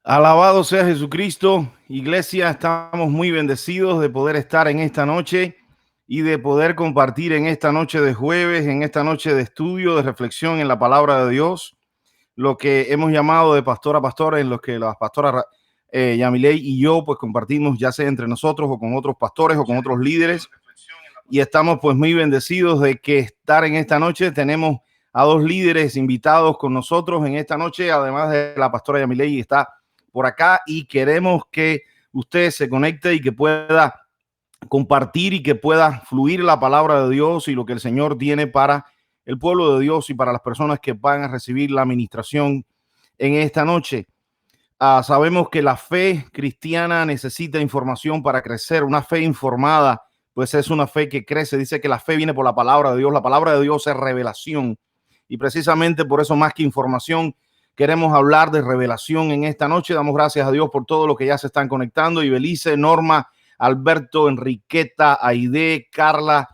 Alabado sea Jesucristo. Iglesia, estamos muy bendecidos de poder estar en esta noche y de poder compartir en esta noche de jueves, en esta noche de estudio, de reflexión en la palabra de Dios, lo que hemos llamado de pastor a pastor, en lo que las pastoras Yamilei y yo pues compartimos, ya sea entre nosotros o con otros pastores o con otros líderes. Y estamos pues muy bendecidos de que estar en esta noche. Tenemos a dos líderes invitados con nosotros en esta noche, además de la pastora Yamilei está por acá, y queremos que usted se conecte y que pueda compartir y que pueda fluir la palabra de Dios y lo que el Señor tiene para el pueblo de Dios y para las personas que van a recibir la administración en esta noche. Sabemos que la fe cristiana necesita información para crecer. Una fe informada pues es una fe que crece. Dice que la fe viene por la palabra de Dios. La palabra de Dios es revelación, y precisamente por eso, más que información, queremos hablar de revelación en esta noche. Damos gracias a Dios por todo lo que ya se están conectando. Y Belice, Norma, Alberto, Enriqueta, Aide, Carla,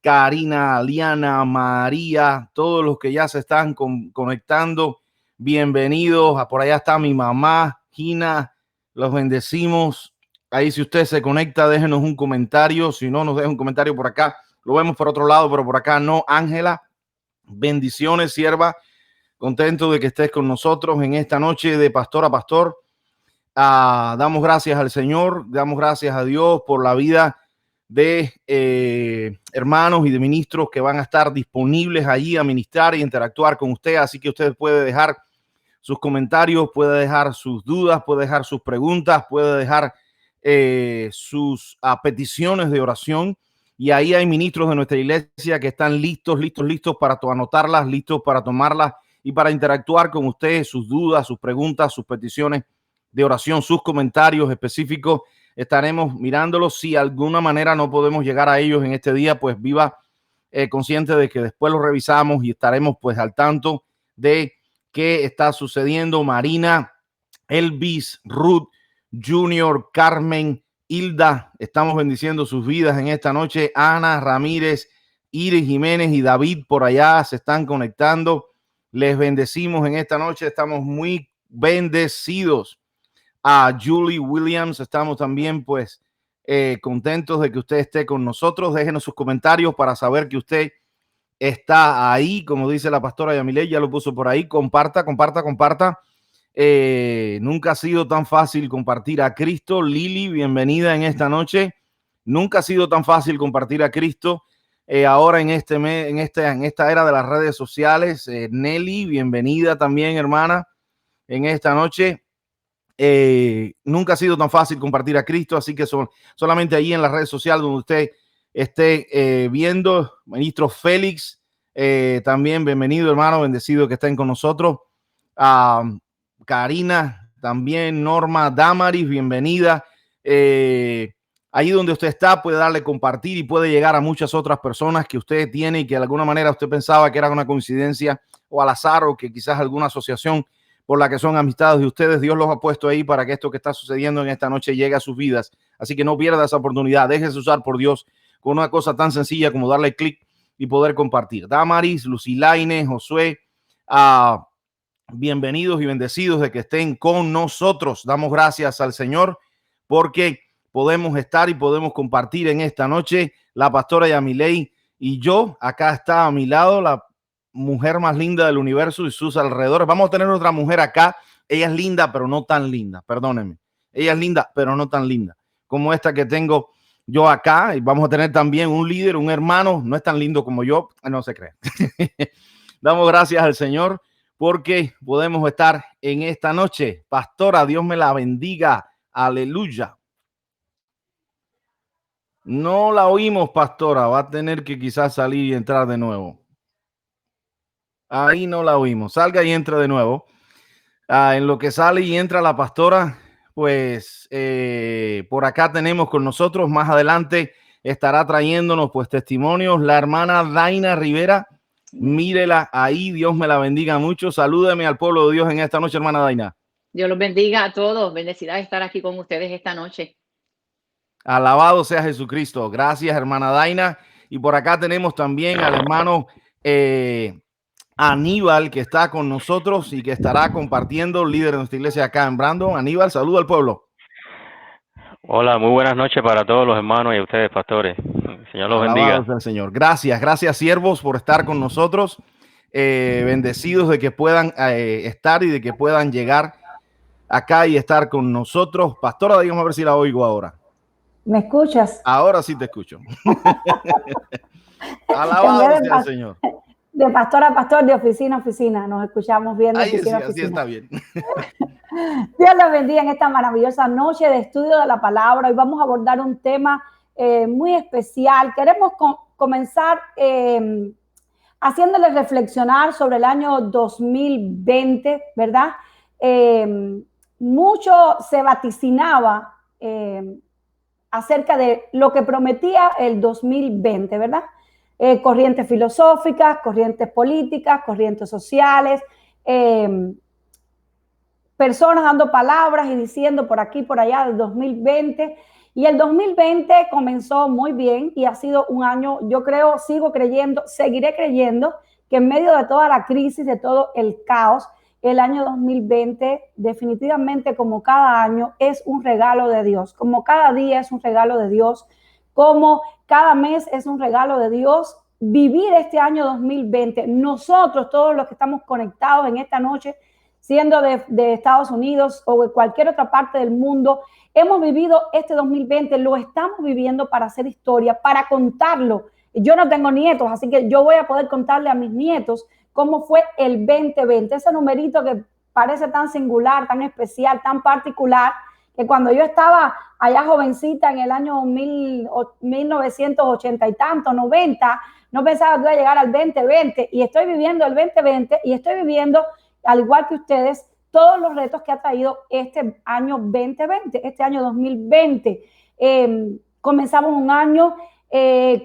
Karina, Liana, María, todos los que ya se están conectando, bienvenidos. Por allá está mi mamá, Gina, los bendecimos. Ahí, si usted se conecta, déjenos un comentario. Si no, nos deja un comentario por acá. Lo vemos por otro lado, pero por acá no. Ángela, bendiciones, sierva. Contento de que estés con nosotros en esta noche de pastor a pastor. Damos gracias al Señor, damos gracias a Dios por la vida de hermanos y de ministros que van a estar disponibles allí a ministrar y interactuar con usted. Así que usted puede dejar sus comentarios, puede dejar sus dudas, puede dejar sus preguntas, puede dejar sus peticiones de oración. Y ahí hay ministros de nuestra iglesia que están listos para anotarlas, listos para tomarlas y para interactuar con usted, sus dudas, sus preguntas, sus peticiones de oración, sus comentarios específicos. Estaremos mirándolos. Si de alguna manera no podemos llegar a ellos en este día, pues viva consciente de que después los revisamos y estaremos pues al tanto de qué está sucediendo. Marina, Elvis, Ruth, Junior, Carmen, Hilda, estamos bendiciendo sus vidas en esta noche. Ana Ramírez, Iris Jiménez y David por allá se están conectando. Les bendecimos en esta noche, estamos muy bendecidos. A Julie Williams, estamos también pues contentos de que usted esté con nosotros. Déjenos sus comentarios para saber que usted está ahí, como dice la pastora Yamilei, ya lo puso por ahí. Comparta. Nunca ha sido tan fácil compartir a Cristo. Lili, bienvenida en esta noche. Nunca ha sido tan fácil compartir a Cristo. Ahora en esta era de las redes sociales. Nelly, bienvenida también, hermana, en esta noche. Nunca ha sido tan fácil compartir a Cristo, así que solamente ahí en las redes sociales donde usted esté viendo. Ministro Félix, también bienvenido, hermano, bendecido que estén con nosotros. Karina, también Norma, Damaris, bienvenida. Ahí donde usted está puede darle compartir y puede llegar a muchas otras personas que usted tiene y que de alguna manera usted pensaba que era una coincidencia o al azar, o que quizás alguna asociación por la que son amistades de ustedes. Dios los ha puesto ahí para que esto que está sucediendo en esta noche llegue a sus vidas. Así que no pierda esa oportunidad. Déjese usar por Dios con una cosa tan sencilla como darle clic y poder compartir. Damaris, Lucilaine, Josué, bienvenidos y bendecidos de que estén con nosotros. Damos gracias al Señor porque podemos estar y podemos compartir en esta noche. La pastora Yamilei y yo, acá está a mi lado la mujer más linda del universo y sus alrededores. Vamos a tener otra mujer acá. Ella es linda, pero no tan linda. Perdónenme. Ella es linda, pero no tan linda como esta que tengo yo acá. Y vamos a tener también un líder, un hermano. No es tan lindo como yo. No se cree. Damos gracias al Señor porque podemos estar en esta noche. Pastora, Dios me la bendiga. Aleluya. No la oímos, pastora. Va a tener que quizás salir y entrar de nuevo. Ahí no la oímos. Salga y entra de nuevo. En lo que sale y entra la pastora, pues por acá tenemos con nosotros, más adelante estará trayéndonos pues testimonios, la hermana Daina Rivera. Mírela ahí, Dios me la bendiga mucho. Salúdeme al pueblo de Dios en esta noche, hermana Daina. Dios los bendiga a todos. Bendecida de estar aquí con ustedes esta noche. Alabado sea Jesucristo. Gracias, hermana Daina. Y por acá tenemos también al hermano Aníbal, que está con nosotros y que estará compartiendo, líder de nuestra iglesia acá en Brandon. Aníbal, saluda al pueblo. Hola, muy buenas noches para todos los hermanos y a ustedes, pastores. El Señor los Alabado bendiga. sea el Señor. Gracias, gracias, siervos, por estar con nosotros. Bendecidos de que puedan estar y de que puedan llegar acá y estar con nosotros. Pastora, dígame a ver si la oigo ahora. ¿Me escuchas? Ahora sí te escucho. Alabado sea el Señor. De pastor a pastor, de oficina a oficina. Nos escuchamos bien de Ahí oficina sí, a así oficina. está bien. Dios les bendiga en esta maravillosa noche de estudio de la palabra. Hoy vamos a abordar un tema muy especial. Queremos comenzar haciéndoles reflexionar sobre el año 2020, ¿verdad? Mucho se vaticinaba acerca de lo que prometía el 2020, ¿verdad? Corrientes filosóficas, corrientes políticas, corrientes sociales, personas dando palabras y diciendo por aquí, por allá del 2020. Y el 2020 comenzó muy bien y ha sido un año, yo creo, sigo creyendo, seguiré creyendo que en medio de toda la crisis, de todo el caos, el año 2020 definitivamente, como cada año, es un regalo de Dios, como cada día es un regalo de Dios, como cada mes es un regalo de Dios. Vivir este año 2020, nosotros todos los que estamos conectados en esta noche, siendo de Estados Unidos o de cualquier otra parte del mundo, hemos vivido este 2020, lo estamos viviendo para hacer historia, para contarlo. Yo no tengo nietos, así que yo voy a poder contarle a mis nietos cómo fue el 2020, ese numerito que parece tan singular, tan especial, tan particular, que cuando yo estaba allá jovencita en el año 1980 y tanto, 90, no pensaba que iba a llegar al 2020 y estoy viviendo el 2020 y estoy viviendo, al igual que ustedes, todos los retos que ha traído este año 2020, este año 2020. Comenzamos un año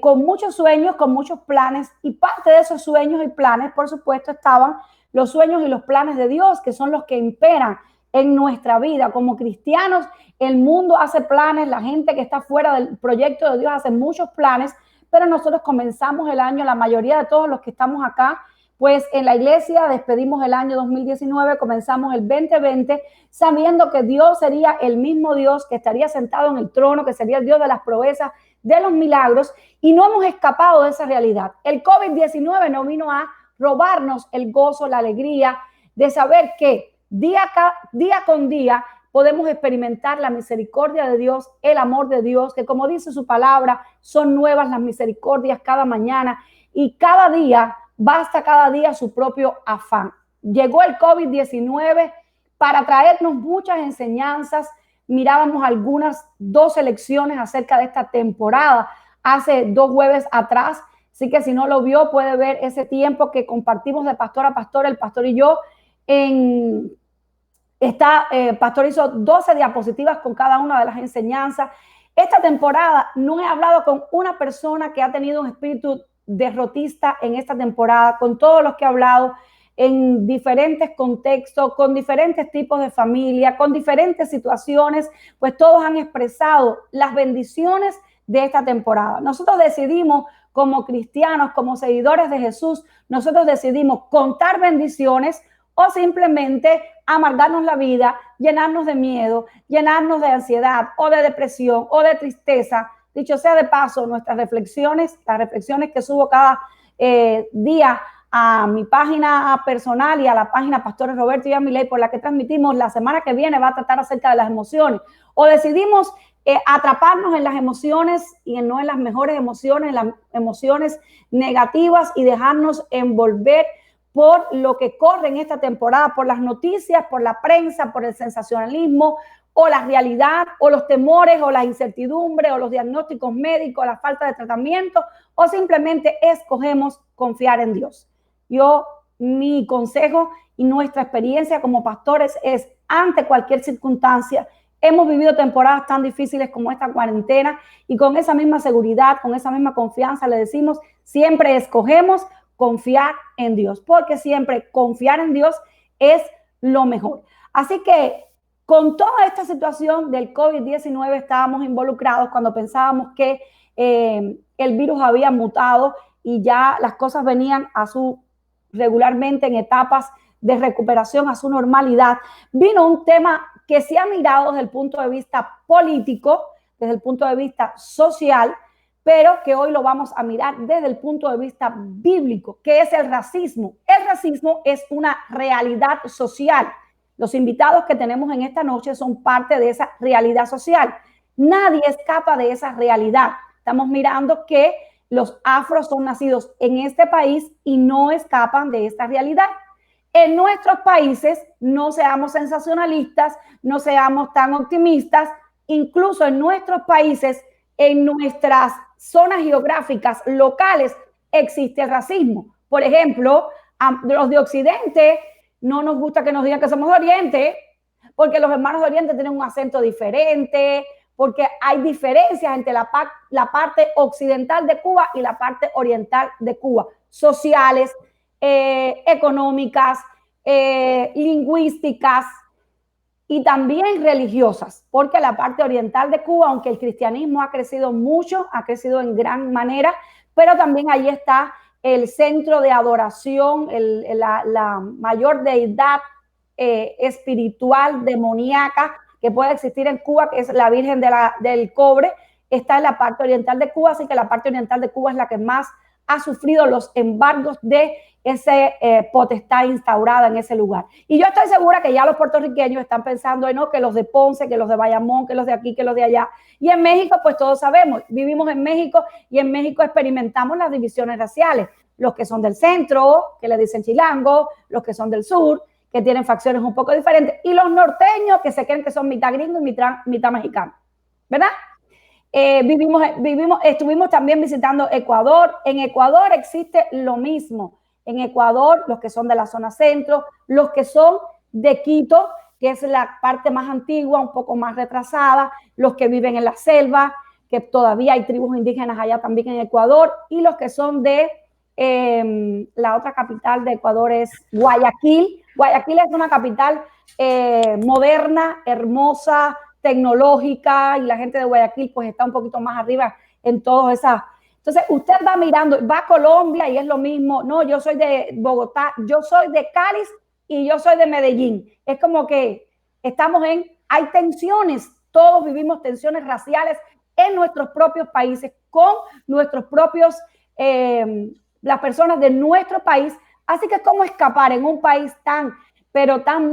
con muchos sueños, con muchos planes, y parte de esos sueños y planes, por supuesto, estaban los sueños y los planes de Dios, que son los que imperan en nuestra vida. Como cristianos, el mundo hace planes, la gente que está fuera del proyecto de Dios hace muchos planes, pero nosotros comenzamos el año, la mayoría de todos los que estamos acá, pues en la iglesia despedimos el año 2019, comenzamos el 2020, sabiendo que Dios sería el mismo Dios, que estaría sentado en el trono, que sería el Dios de las proezas, de los milagros, y no hemos escapado de esa realidad. El COVID-19 no vino a robarnos el gozo, la alegría de saber que día con día podemos experimentar la misericordia de Dios, el amor de Dios, que como dice su palabra, son nuevas las misericordias cada mañana, y cada día basta cada día su propio afán. Llegó el COVID-19 para traernos muchas enseñanzas. Mirábamos algunas 2 lecciones acerca de esta temporada hace 2 jueves atrás. Así que si no lo vio, puede ver ese tiempo que compartimos de pastor a pastor, el pastor y yo. Pastor hizo 12 diapositivas con cada una de las enseñanzas. Esta temporada no he hablado con una persona que ha tenido un espíritu derrotista en esta temporada, con todos los que he hablado en diferentes contextos, con diferentes tipos de familia, con diferentes situaciones, pues todos han expresado las bendiciones de esta temporada. Nosotros decidimos como cristianos, como seguidores de Jesús, nosotros decidimos contar bendiciones o simplemente amargarnos la vida, llenarnos de miedo, llenarnos de ansiedad o de depresión o de tristeza. Dicho sea de paso, nuestras reflexiones, las reflexiones que subo cada día a mi página personal y a la página Pastores Roberto y Amiley, por la que transmitimos, la semana que viene va a tratar acerca de las emociones. O decidimos atraparnos en las emociones y no en las mejores emociones, en las emociones negativas, y dejarnos envolver por lo que corre en esta temporada, por las noticias, por la prensa, por el sensacionalismo, o la realidad, o los temores, o la incertidumbre, o los diagnósticos médicos, la falta de tratamiento, o simplemente escogemos confiar en Dios. Mi consejo y nuestra experiencia como pastores es, ante cualquier circunstancia, hemos vivido temporadas tan difíciles como esta cuarentena, y con esa misma seguridad, con esa misma confianza le decimos, siempre escogemos confiar en Dios, porque siempre confiar en Dios es lo mejor. Así que con toda esta situación del COVID-19 estábamos involucrados cuando pensábamos que el virus había mutado y ya las cosas venían a su regularmente en etapas de recuperación a su normalidad, vino un tema que se ha mirado desde el punto de vista político, desde el punto de vista social, pero que hoy lo vamos a mirar desde el punto de vista bíblico, que es el racismo. El racismo es una realidad social. Los invitados que tenemos en esta noche son parte de esa realidad social. Nadie escapa de esa realidad. Estamos mirando que los afros son nacidos en este país y no escapan de esta realidad. En nuestros países no seamos sensacionalistas, no seamos tan optimistas. Incluso en nuestros países, en nuestras zonas geográficas locales, existe el racismo. Por ejemplo, a los de Occidente no nos gusta que nos digan que somos de Oriente, porque los hermanos de Oriente tienen un acento diferente, porque hay diferencias entre la parte occidental de Cuba y la parte oriental de Cuba, sociales, económicas, lingüísticas y también religiosas, porque la parte oriental de Cuba, aunque el cristianismo ha crecido mucho, ha crecido en gran manera, pero también ahí está el centro de adoración, la mayor deidad espiritual, demoníaca, que puede existir en Cuba, que es la Virgen del Cobre, está en la parte oriental de Cuba, así que la parte oriental de Cuba es la que más ha sufrido los embargos de esa potestad instaurada en ese lugar. Y yo estoy segura que ya los puertorriqueños están pensando en que los de Ponce, que los de Bayamón, que los de aquí, que los de allá. Y en México, pues todos sabemos, vivimos en México y en México experimentamos las divisiones raciales. Los que son del centro, que le dicen chilango, los que son del sur, que tienen facciones un poco diferentes, y los norteños que se creen que son mitad gringos y mitad mexicanos, ¿verdad? Estuvimos también visitando Ecuador. En Ecuador existe lo mismo. En Ecuador, los que son de la zona centro, los que son de Quito, que es la parte más antigua, un poco más retrasada, los que viven en la selva, que todavía hay tribus indígenas allá también en Ecuador, y los que son de la otra capital de Ecuador es Guayaquil. Guayaquil es una capital moderna, hermosa, tecnológica, y la gente de Guayaquil pues está un poquito más arriba en todas esas. Entonces usted va mirando, va a Colombia y es lo mismo. No, yo soy de Bogotá, yo soy de Cádiz y yo soy de Medellín. Es como que hay tensiones, todos vivimos tensiones raciales en nuestros propios países, con nuestros propios, las personas de nuestro país. Así que cómo escapar en un país tan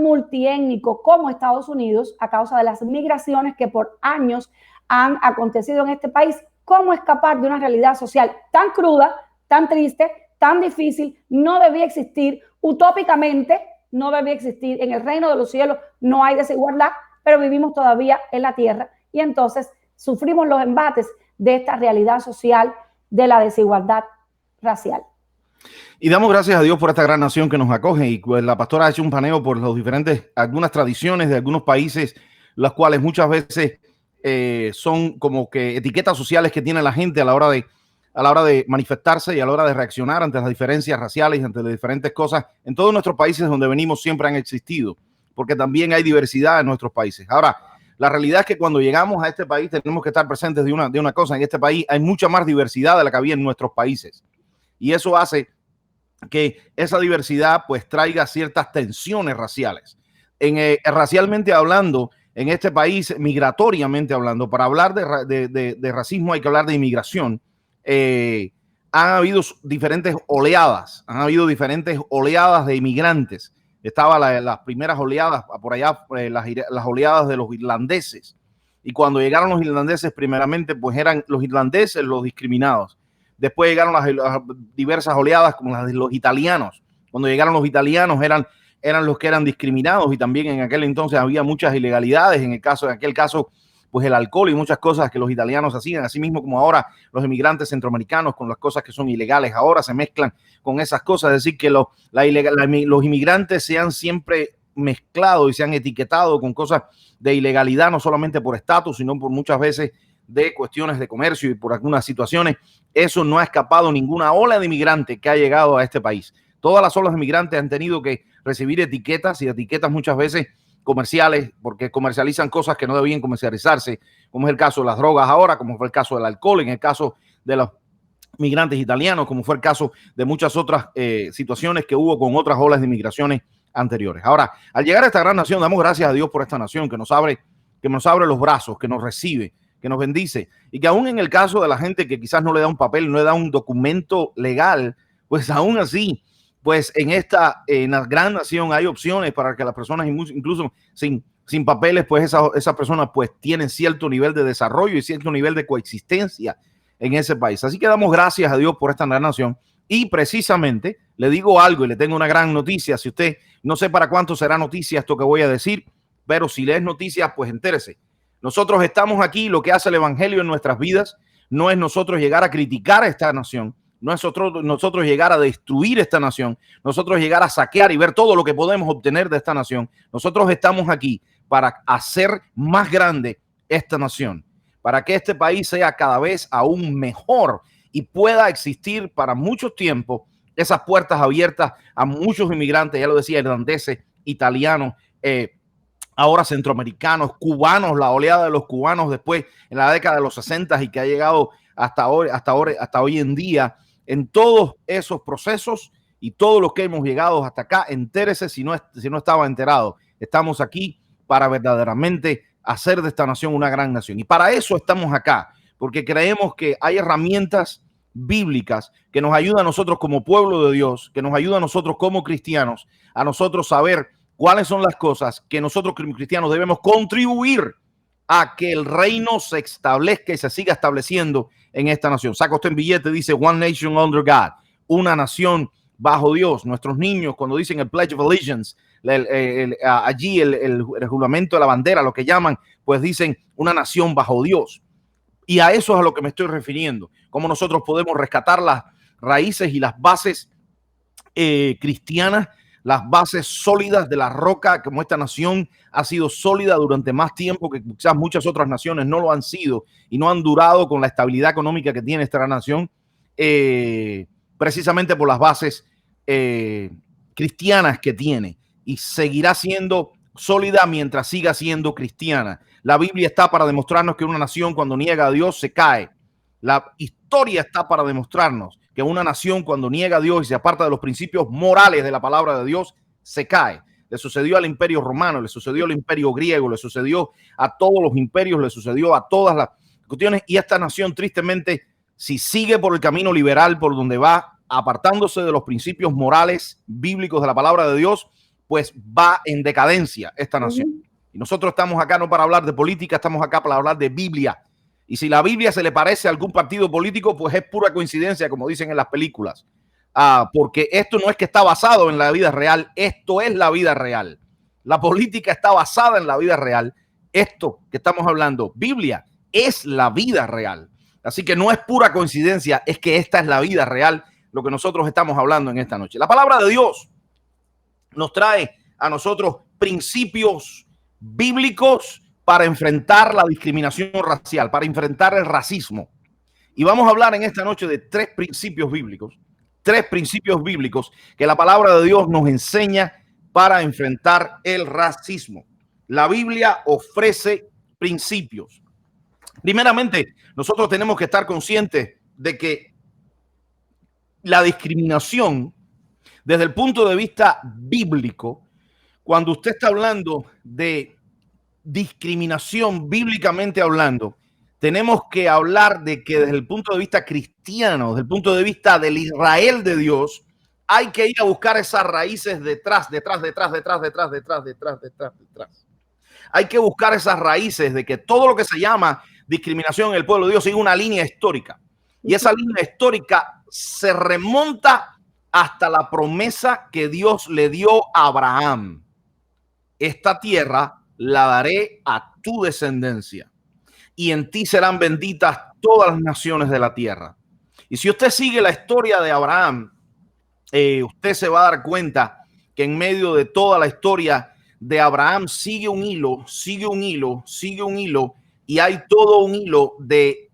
multiétnico como Estados Unidos, a causa de las migraciones que por años han acontecido en este país. ¿Cómo escapar de una realidad social tan cruda, tan triste, tan difícil? No debía existir, utópicamente no debía existir. En el reino de los cielos no hay desigualdad, pero vivimos todavía en la tierra y entonces sufrimos los embates de esta realidad social de la desigualdad racial. Y damos gracias a Dios por esta gran nación que nos acoge, y pues la pastora ha hecho un paneo por algunas tradiciones de algunos países, las cuales muchas veces son como que etiquetas sociales que tiene la gente a la hora de manifestarse y a la hora de reaccionar ante las diferencias raciales, ante las diferentes cosas. En todos nuestros países donde venimos siempre han existido, porque también hay diversidad en nuestros países. Ahora, la realidad es que cuando llegamos a este país tenemos que estar presentes de una cosa. En este país hay mucha más diversidad de la que había en nuestros países, y eso hace que esa diversidad pues traiga ciertas tensiones raciales. Racialmente hablando, en este país, migratoriamente hablando, para hablar de racismo hay que hablar de inmigración. Han habido diferentes oleadas, de inmigrantes. Estaban las primeras oleadas, por allá, las oleadas de los irlandeses. Y cuando llegaron los irlandeses, primeramente, pues eran los irlandeses los discriminados. Después llegaron las diversas oleadas como las de los italianos. Cuando llegaron los italianos eran los que eran discriminados, y también en aquel entonces había muchas ilegalidades. En aquel caso, pues el alcohol y muchas cosas que los italianos hacían, así mismo como ahora los inmigrantes centroamericanos con las cosas que son ilegales ahora se mezclan con esas cosas. Es decir, que los inmigrantes se han siempre mezclado y se han etiquetado con cosas de ilegalidad, no solamente por estatus, sino por muchas veces de cuestiones de comercio y por algunas situaciones. Eso no ha escapado ninguna ola de inmigrantes que ha llegado a este país. Todas las olas de inmigrantes han tenido que recibir etiquetas, y etiquetas muchas veces comerciales, porque comercializan cosas que no debían comercializarse, como es el caso de las drogas ahora, como fue el caso del alcohol, en el caso de migrantes italianos, como fue el caso de muchas otras situaciones que hubo con otras olas de inmigraciones anteriores. Ahora, al llegar a esta gran nación, damos gracias a Dios por esta nación que nos abre los brazos, que nos recibe, que nos bendice, y que aún en el caso de la gente que quizás no le da un papel, no le da un documento legal, pues aún así, pues en esta gran nación hay opciones para que las personas, incluso sin papeles, pues esas personas pues tienen cierto nivel de desarrollo y cierto nivel de coexistencia en ese país. Así que damos gracias a Dios por esta gran nación. Y precisamente le digo algo y le tengo una gran noticia. Si usted no sé para cuánto será noticia esto que voy a decir, pero si lees noticias, pues entérese. Nosotros estamos aquí, lo que hace el evangelio en nuestras vidas no es nosotros llegar a criticar a esta nación, no es nosotros llegar a destruir esta nación, nosotros llegar a saquear y ver todo lo que podemos obtener de esta nación. Nosotros estamos aquí para hacer más grande esta nación, para que este país sea cada vez aún mejor y pueda existir para mucho tiempo esas puertas abiertas a muchos inmigrantes, ya lo decía, irlandeses, italianos, ahora centroamericanos, cubanos, la oleada de los cubanos después en la década de los 60 y que ha llegado hasta hoy en día. En todos esos procesos y todos los que hemos llegado hasta acá, entérese si no estaba enterado. Estamos aquí para verdaderamente hacer de esta nación una gran nación. Y para eso estamos acá, porque creemos que hay herramientas bíblicas que nos ayudan a nosotros como pueblo de Dios, que nos ayudan a nosotros como cristianos, a nosotros saber cuáles son las cosas que nosotros como cristianos debemos contribuir a que el reino se establezca y se siga estableciendo en esta nación. Saca usted en billete, dice One Nation Under God, una nación bajo Dios. Nuestros niños, cuando dicen el Pledge of Allegiance, allí el juramento de la bandera, lo que llaman, pues dicen una nación bajo Dios. Y a eso es a lo que me estoy refiriendo. Cómo nosotros podemos rescatar las raíces y las bases cristianas, las bases sólidas de la roca, como esta nación ha sido sólida durante más tiempo que quizás muchas otras naciones no lo han sido y no han durado con la estabilidad económica que tiene esta nación, precisamente por las bases cristianas que tiene, y seguirá siendo sólida mientras siga siendo cristiana. La Biblia está para demostrarnos que una nación cuando niega a Dios se cae. La historia está para demostrarnos que una nación cuando niega a Dios y se aparta de los principios morales de la palabra de Dios, se cae. Le sucedió al imperio romano, le sucedió al imperio griego, le sucedió a todos los imperios, le sucedió a todas las cuestiones. Y esta nación, tristemente, si sigue por el camino liberal, por donde va, apartándose de los principios morales bíblicos de la palabra de Dios, pues va en decadencia esta nación. Y nosotros estamos acá no para hablar de política, estamos acá para hablar de Biblia. Y si la Biblia se le parece a algún partido político, pues es pura coincidencia, como dicen en las películas. Porque esto no es que está basado en la vida real, esto es la vida real. La política está basada en la vida real. Esto que estamos hablando, Biblia, es la vida real. Así que no es pura coincidencia, es que esta es la vida real, lo que nosotros estamos hablando en esta noche. La palabra de Dios nos trae a nosotros principios bíblicos para enfrentar la discriminación racial, para enfrentar el racismo. Y vamos a hablar en esta noche de tres principios bíblicos que la palabra de Dios nos enseña para enfrentar el racismo. La Biblia ofrece principios. Primeramente, nosotros tenemos que estar conscientes de que la discriminación, desde el punto de vista bíblico, cuando usted está hablando de discriminación bíblicamente hablando, tenemos que hablar de que desde el punto de vista cristiano, desde el punto de vista del Israel de Dios, hay que ir a buscar esas raíces detrás. Hay que buscar esas raíces de que todo lo que se llama discriminación en el pueblo de Dios sigue una línea histórica. Y esa línea histórica se remonta hasta la promesa que Dios le dio a Abraham. Esta tierra la daré a tu descendencia y en ti serán benditas todas las naciones de la tierra. Y si usted sigue la historia de Abraham, usted se va a dar cuenta que en medio de toda la historia de Abraham sigue un hilo, y hay todo un hilo de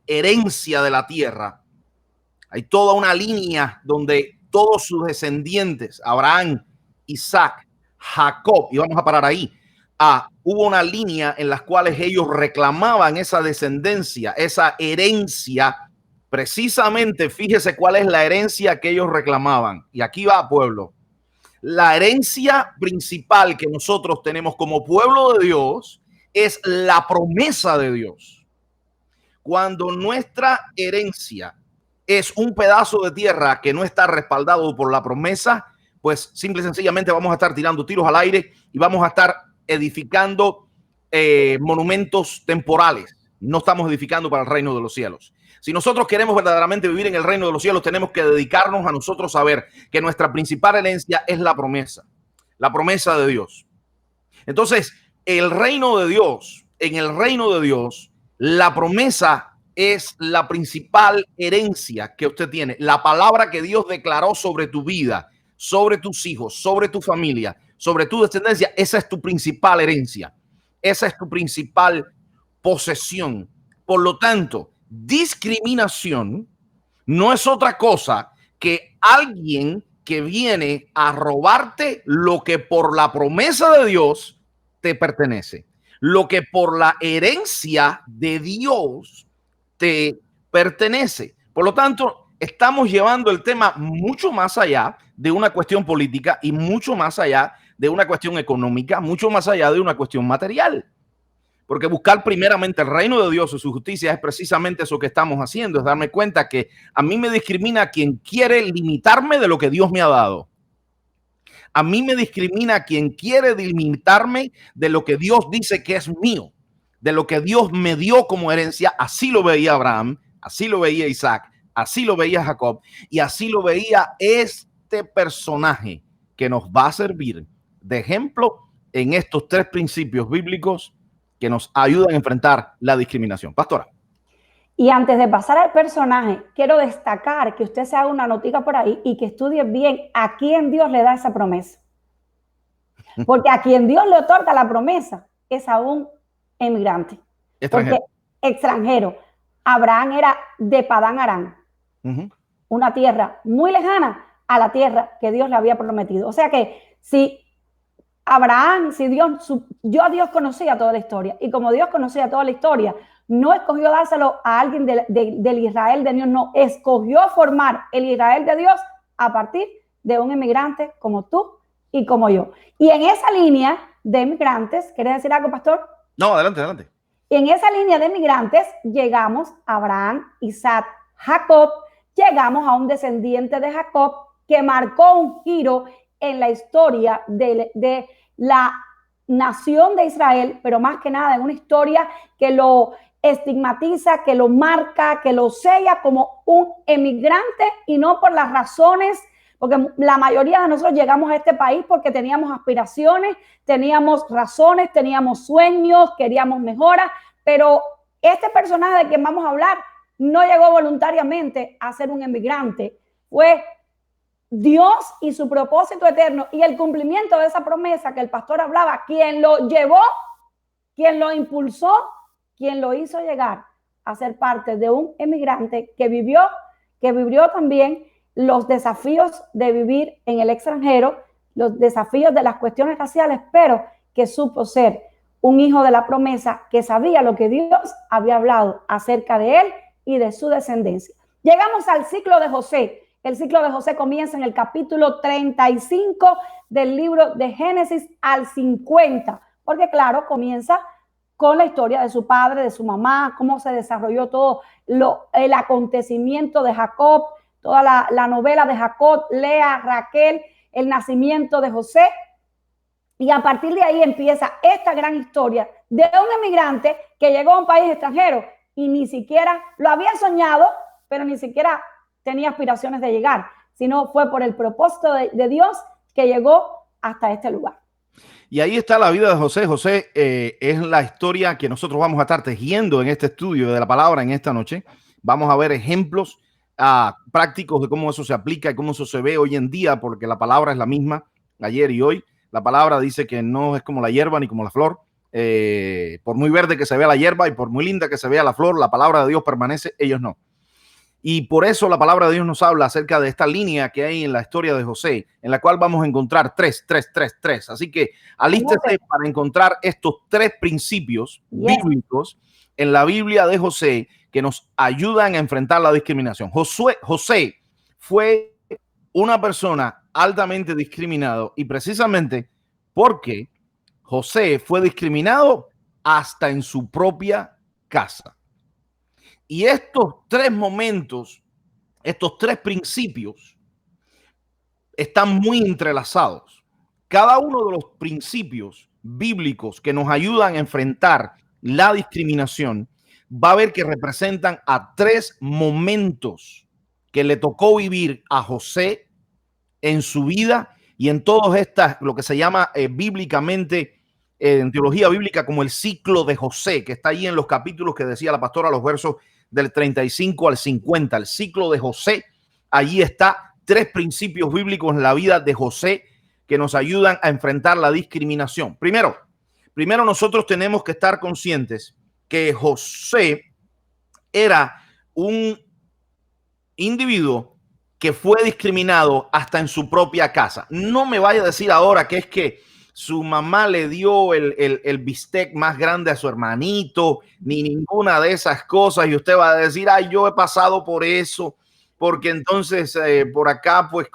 herencia de la tierra. Hay toda una línea donde todos sus descendientes, Abraham, Isaac, Jacob, y vamos a parar ahí, hubo una línea en las cuales ellos reclamaban esa descendencia, esa herencia Precisamente, fíjese cuál es la herencia que ellos reclamaban. Y aquí va, pueblo. La herencia principal que nosotros tenemos como pueblo de Dios es la promesa de Dios. Cuando nuestra herencia es un pedazo de tierra que no está respaldado por la promesa, pues simple y sencillamente vamos a estar tirando tiros al aire y vamos a estar edificando monumentos temporales. No estamos edificando para el reino de los cielos. Si nosotros queremos verdaderamente vivir en el reino de los cielos, tenemos que dedicarnos a nosotros a ver que nuestra principal herencia es la promesa de Dios. Entonces, el reino de Dios, en el reino de Dios, la promesa es la principal herencia que usted tiene. La palabra que Dios declaró sobre tu vida, sobre tus hijos, sobre tu familia, sobre tu descendencia, esa es tu principal herencia. Esa es tu principal posesión. Por lo tanto, discriminación no es otra cosa que alguien que viene a robarte lo que por la promesa de Dios te pertenece, lo que por la herencia de Dios te pertenece. Por lo tanto, estamos llevando el tema mucho más allá de una cuestión política y mucho más allá de una cuestión económica, mucho más allá de una cuestión material. Porque buscar primeramente el reino de Dios y su justicia es precisamente eso que estamos haciendo, es darme cuenta que a mí me discrimina quien quiere limitarme de lo que Dios me ha dado. A mí me discrimina quien quiere limitarme de lo que Dios dice que es mío, de lo que Dios me dio como herencia. Así lo veía Abraham, así lo veía Isaac, así lo veía Jacob y así lo veía este personaje que nos va a servir de ejemplo en estos tres principios bíblicos que nos ayudan a enfrentar la discriminación. Pastora. Y antes de pasar al personaje, quiero destacar que usted se haga una notica por ahí y que estudie bien a quién Dios le da esa promesa. Porque a quien Dios le otorga la promesa es a un emigrante. Extranjero. Porque extranjero. Abraham era de Padán Aram, una tierra muy lejana a la tierra que Dios le había prometido. O sea que si Abraham, si Dios conocía toda la historia, y como Dios conocía toda la historia, no escogió dárselo a alguien del Israel de Dios, no, escogió formar el Israel de Dios a partir de un inmigrante como tú y como yo. Y en esa línea de inmigrantes, ¿quieres decir algo, pastor? No, adelante, adelante. Y en esa línea de inmigrantes llegamos a Abraham, Isaac, Jacob, llegamos a un descendiente de Jacob que marcó un giro en la historia de la nación de Israel, pero más que nada en una historia que lo estigmatiza, que lo marca, que lo sella como un emigrante y no por las razones, porque la mayoría de nosotros llegamos a este país porque teníamos aspiraciones, teníamos razones, teníamos sueños, queríamos mejoras, pero este personaje de quien vamos a hablar no llegó voluntariamente a ser un emigrante, fue Dios y su propósito eterno y el cumplimiento de esa promesa que el pastor hablaba, quien lo llevó, quien lo impulsó, quien lo hizo llegar a ser parte de un emigrante que vivió también los desafíos de vivir en el extranjero, los desafíos de las cuestiones raciales, pero que supo ser un hijo de la promesa, que sabía lo que Dios había hablado acerca de él y de su descendencia. Llegamos al ciclo de José. El ciclo de José comienza en el capítulo 35 del libro de Génesis al 50, porque claro, comienza con la historia de su padre, de su mamá, cómo se desarrolló todo el acontecimiento de Jacob, toda la novela de Jacob, Lea, Raquel, el nacimiento de José. Y a partir de ahí empieza esta gran historia de un emigrante que llegó a un país extranjero y ni siquiera lo había soñado, pero ni siquiera tenía aspiraciones de llegar, sino fue por el propósito de Dios que llegó hasta este lugar. Y ahí está la vida de José. José es la historia que nosotros vamos a estar tejiendo en este estudio de la palabra en esta noche. Vamos a ver ejemplos prácticos de cómo eso se aplica y cómo eso se ve hoy en día, porque la palabra es la misma ayer y hoy. La palabra dice que no es como la hierba ni como la flor. Por muy verde que se vea la hierba y por muy linda que se vea la flor, la palabra de Dios permanece, ellos no. Y por eso la palabra de Dios nos habla acerca de esta línea que hay en la historia de José, en la cual vamos a encontrar tres. Así que alístese para encontrar estos tres principios bíblicos en la Biblia de José que nos ayudan a enfrentar la discriminación. José fue una persona altamente discriminado, y precisamente porque José fue discriminado hasta en su propia casa. Y estos tres momentos, estos tres principios están muy entrelazados. Cada uno de los principios bíblicos que nos ayudan a enfrentar la discriminación va a ver que representan a tres momentos que le tocó vivir a José en su vida y en todas estas, lo que se llama bíblicamente, en teología bíblica, como el ciclo de José, que está ahí en los capítulos que decía la pastora, los versos del 35 al 50, el ciclo de José. Allí está tres principios bíblicos en la vida de José que nos ayudan a enfrentar la discriminación. Primero nosotros tenemos que estar conscientes que José era un individuo que fue discriminado hasta en su propia casa. No me vaya a decir ahora que es que su mamá le dio el bistec más grande a su hermanito, ni ninguna de esas cosas, y usted va a decir, ay, yo he pasado por eso, porque entonces por acá, pues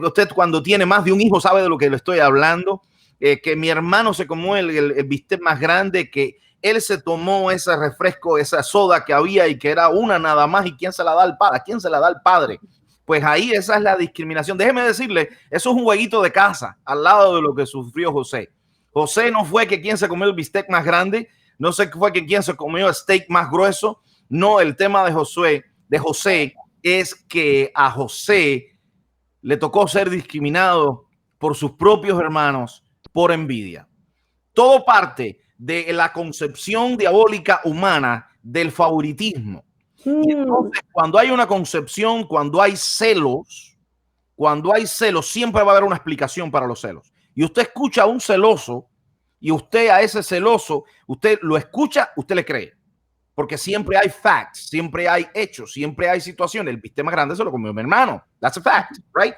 usted cuando tiene más de un hijo sabe de lo que le estoy hablando, que mi hermano se comió el bistec más grande, que él se tomó ese refresco, esa soda que había y que era una nada más, y ¿quién se la da al padre? ¿A quién se la da al padre? Pues ahí esa es la discriminación. Déjeme decirle, eso es un jueguito de casa al lado de lo que sufrió José. José no fue que quien se comió el bistec más grande, no sé fue que quien se comió el steak más grueso. No, el tema de José es que a José le tocó ser discriminado por sus propios hermanos por envidia. Todo parte de la concepción diabólica humana del favoritismo. Y entonces, cuando hay una concepción, cuando hay celos, siempre va a haber una explicación para los celos. Y usted escucha a un celoso y usted a ese celoso, usted lo escucha, usted le cree. Porque siempre hay facts, siempre hay hechos, siempre hay situaciones. El bistec más grande se lo comió mi hermano. That's a fact, right?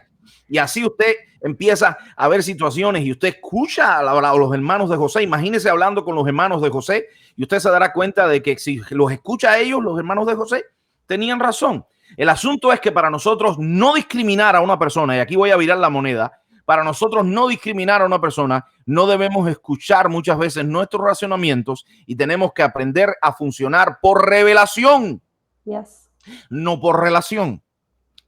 Y así usted empieza a ver situaciones y usted escucha a los hermanos de José. Imagínese hablando con los hermanos de José y usted se dará cuenta de que si los escucha a ellos, los hermanos de José tenían razón. El asunto es que para nosotros no discriminar a una persona, y aquí voy a virar la moneda, para nosotros no discriminar a una persona, no debemos escuchar muchas veces nuestros racionamientos y tenemos que aprender a funcionar por revelación, no por relación.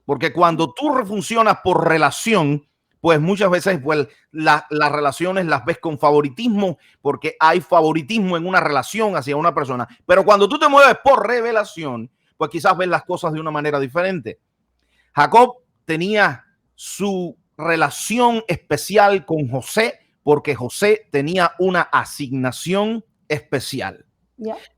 Porque cuando tú funcionas por relación, pues muchas veces pues, las relaciones las ves con favoritismo, porque hay favoritismo en una relación hacia una persona. Pero cuando tú te mueves por revelación, pues quizás ves las cosas de una manera diferente. Jacob tenía su relación especial con José porque José tenía una asignación especial.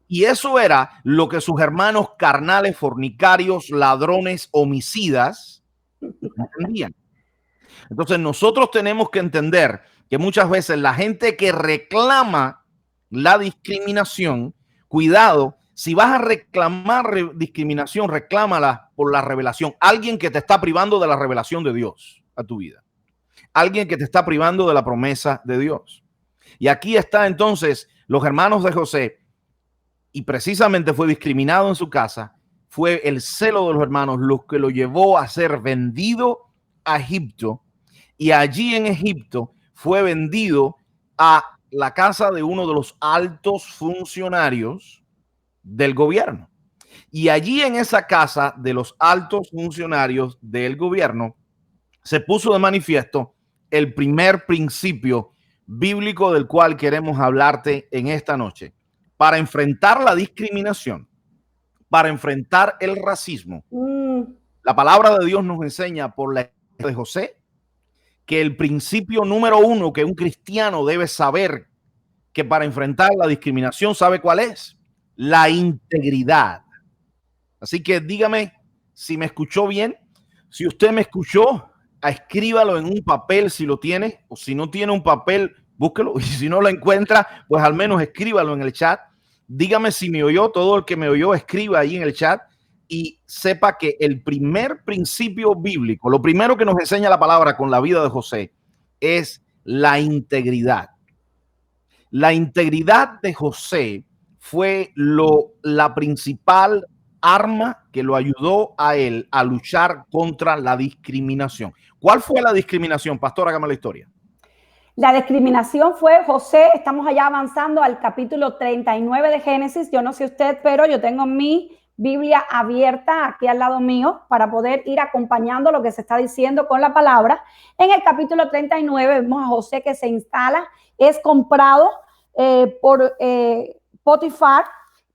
Y eso era lo que sus hermanos carnales, fornicarios, ladrones, homicidas entendían. Entonces nosotros tenemos que entender que muchas veces la gente que reclama la discriminación, cuidado, si vas a reclamar discriminación, reclámala por la revelación. Alguien que te está privando de la revelación de Dios a tu vida. Alguien que te está privando de la promesa de Dios. Y aquí está entonces los hermanos de José, y precisamente fue discriminado en su casa. Fue el celo de los hermanos lo que lo llevó a ser vendido a Egipto, y allí en Egipto fue vendido a la casa de uno de los altos funcionarios del gobierno. Y allí en esa casa de los altos funcionarios del gobierno se puso de manifiesto el primer principio bíblico del cual queremos hablarte en esta noche. Para enfrentar la discriminación, para enfrentar el racismo, la palabra de Dios nos enseña por la de José que el principio número uno que un cristiano debe saber, que para enfrentar la discriminación, ¿sabe cuál es? La integridad. Así que dígame si me escuchó bien. Si usted me escuchó, escríbalo en un papel si lo tiene, o si no tiene un papel, búsquelo, y si no lo encuentra, pues al menos escríbalo en el chat. Dígame si me oyó. Todo el que me oyó, escriba ahí en el chat y sepa que el primer principio bíblico, lo primero que nos enseña la palabra con la vida de José es la integridad. La integridad de José fue la principal arma que lo ayudó a él a luchar contra la discriminación? ¿Cuál fue la discriminación? Pastor, hágame la historia. La discriminación fue José. Estamos allá avanzando al capítulo 39 de Génesis. Yo no sé usted, pero yo tengo mi Biblia abierta aquí al lado mío para poder ir acompañando lo que se está diciendo con la palabra. En el capítulo 39 vemos a José que se instala, es comprado por Potifar.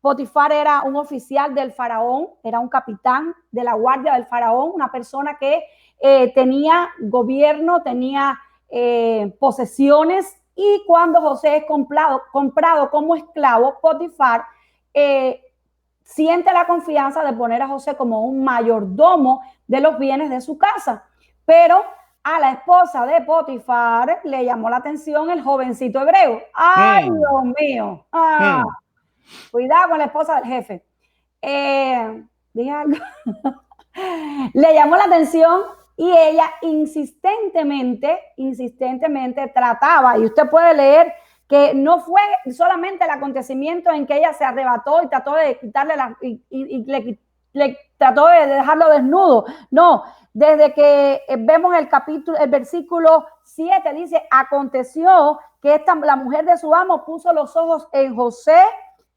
Potifar era un oficial del faraón, era un capitán de la guardia del faraón, una persona que tenía gobierno, tenía posesiones, y cuando José es comprado como esclavo, Potifar siente la confianza de poner a José como un mayordomo de los bienes de su casa. Pero a la esposa de Potifar le llamó la atención el jovencito hebreo. ¡Ay, Dios mío! Cuidado con la esposa del jefe. Dije algo. Le llamó la atención y ella insistentemente trataba, y usted puede leer que no fue solamente el acontecimiento en que ella se arrebató y trató de quitarle le trató de dejarlo desnudo. No, desde que vemos el versículo 7 dice: aconteció que la mujer de su amo puso los ojos en José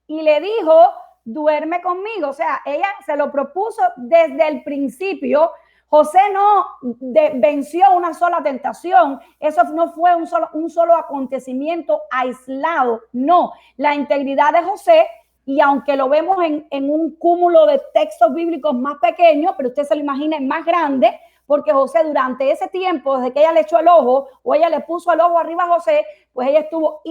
y le dijo: duerme conmigo. O sea, ella se lo propuso desde el principio. José no venció una sola tentación. Eso no fue un solo acontecimiento aislado. No, la integridad de José, y aunque lo vemos en un cúmulo de textos bíblicos más pequeños, pero usted se lo imagina en más grande, porque José durante ese tiempo, desde que ella le echó el ojo o ella le puso el ojo arriba a José, pues ella estuvo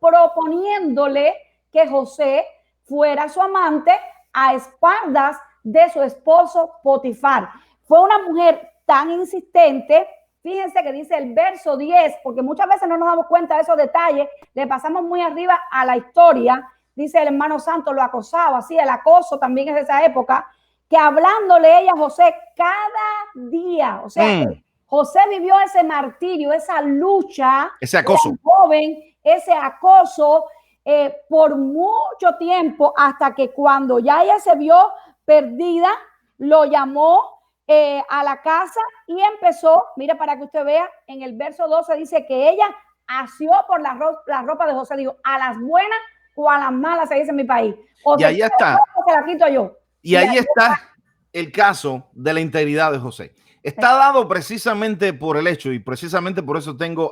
proponiéndole que José fuera su amante a espaldas de su esposo Potifar. Fue una mujer tan insistente. Fíjense que dice el verso 10, porque muchas veces no nos damos cuenta de esos detalles, le pasamos muy arriba a la historia. Dice el hermano Santo, lo acosaba, así el acoso también es de esa época, que hablándole ella a José cada día, o sea, José vivió ese martirio, esa lucha, ese acoso, joven, ese acoso por mucho tiempo, hasta que cuando ya ella se vio perdida, lo llamó a la casa y empezó, mire para que usted vea, en el verso 12 dice que ella asió por la ropa de José, digo, a las buenas o a las malas, se dice en mi país. O y ahí está. Se la quito yo. Y ahí está el caso de la integridad de José. Está dado precisamente por el hecho, y precisamente por eso tengo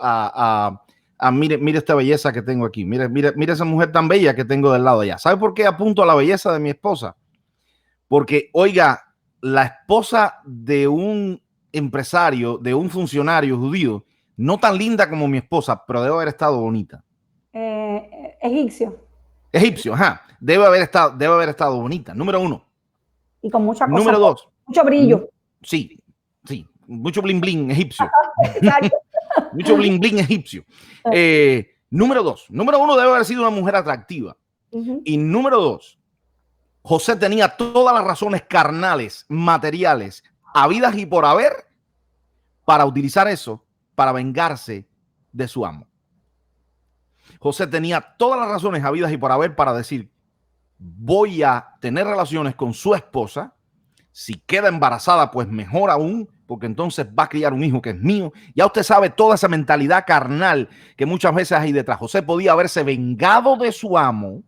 mire esta belleza que tengo aquí. Mire esa mujer tan bella que tengo del lado allá. ¿Sabe por qué apunto a la belleza de mi esposa? Porque, oiga, la esposa de un empresario, de un funcionario judío, no tan linda como mi esposa, pero debe haber estado bonita. Egipcio, ajá. Debe haber estado bonita. Número uno. Y con mucha cosa. Número dos. Mucho brillo. Sí. Mucho bling bling egipcio. Mucho bling bling egipcio. Número dos. Número uno, debe haber sido una mujer atractiva. Y número dos, José tenía todas las razones carnales, materiales, habidas y por haber, para utilizar eso para vengarse de su amo. José tenía todas las razones habidas y por haber para decir: voy a tener relaciones con su esposa. Si queda embarazada, pues mejor aún, porque entonces va a criar un hijo que es mío. Ya usted sabe toda esa mentalidad carnal que muchas veces hay detrás. José podía haberse vengado de su amo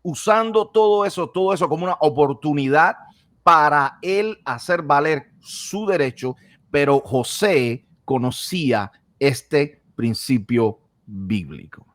usando todo eso como una oportunidad para él hacer valer su derecho, pero José conocía este principio bíblico.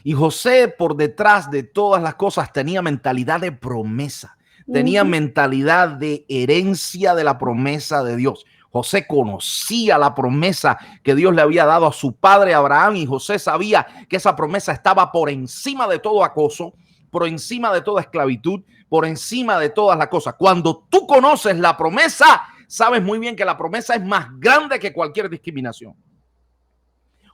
Y José, por detrás de todas las cosas, tenía mentalidad de promesa, tenía mentalidad de herencia de la promesa de Dios. José conocía la promesa que Dios le había dado a su padre Abraham, y José sabía que esa promesa estaba por encima de todo acoso, por encima de toda esclavitud, por encima de todas las cosas. Cuando tú conoces la promesa, sabes muy bien que la promesa es más grande que cualquier discriminación.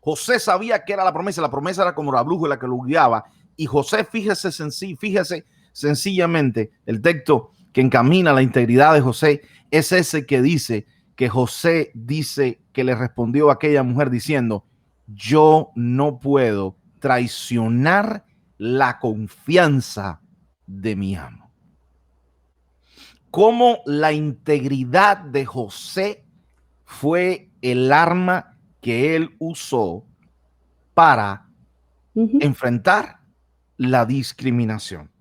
José sabía que era la promesa era como la brújula que lo guiaba. Y José, fíjese sencillamente, el texto que encamina la integridad de José es ese que dice que José dice que le respondió a aquella mujer diciendo: yo no puedo traicionar la confianza de mi amo. Cómo la integridad de José fue el arma que él usó para enfrentar la discriminación.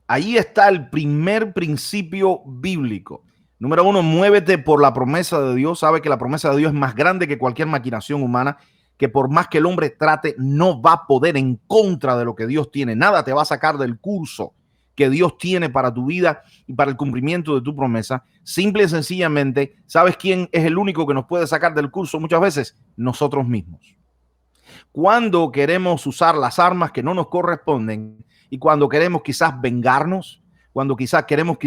Ahí está el primer principio bíblico. Número uno, muévete por la promesa de Dios. Sabe que la promesa de Dios es más grande que cualquier maquinación humana, que por más que el hombre trate, no va a poder en contra de lo que Dios tiene. Nada te va a sacar del curso que Dios tiene para tu vida y para el cumplimiento de tu promesa. Simple y sencillamente, ¿sabes quién es el único que nos puede sacar del curso muchas veces? Nosotros mismos. Cuando queremos usar las armas que no nos corresponden y cuando queremos quizás vengarnos, cuando queremos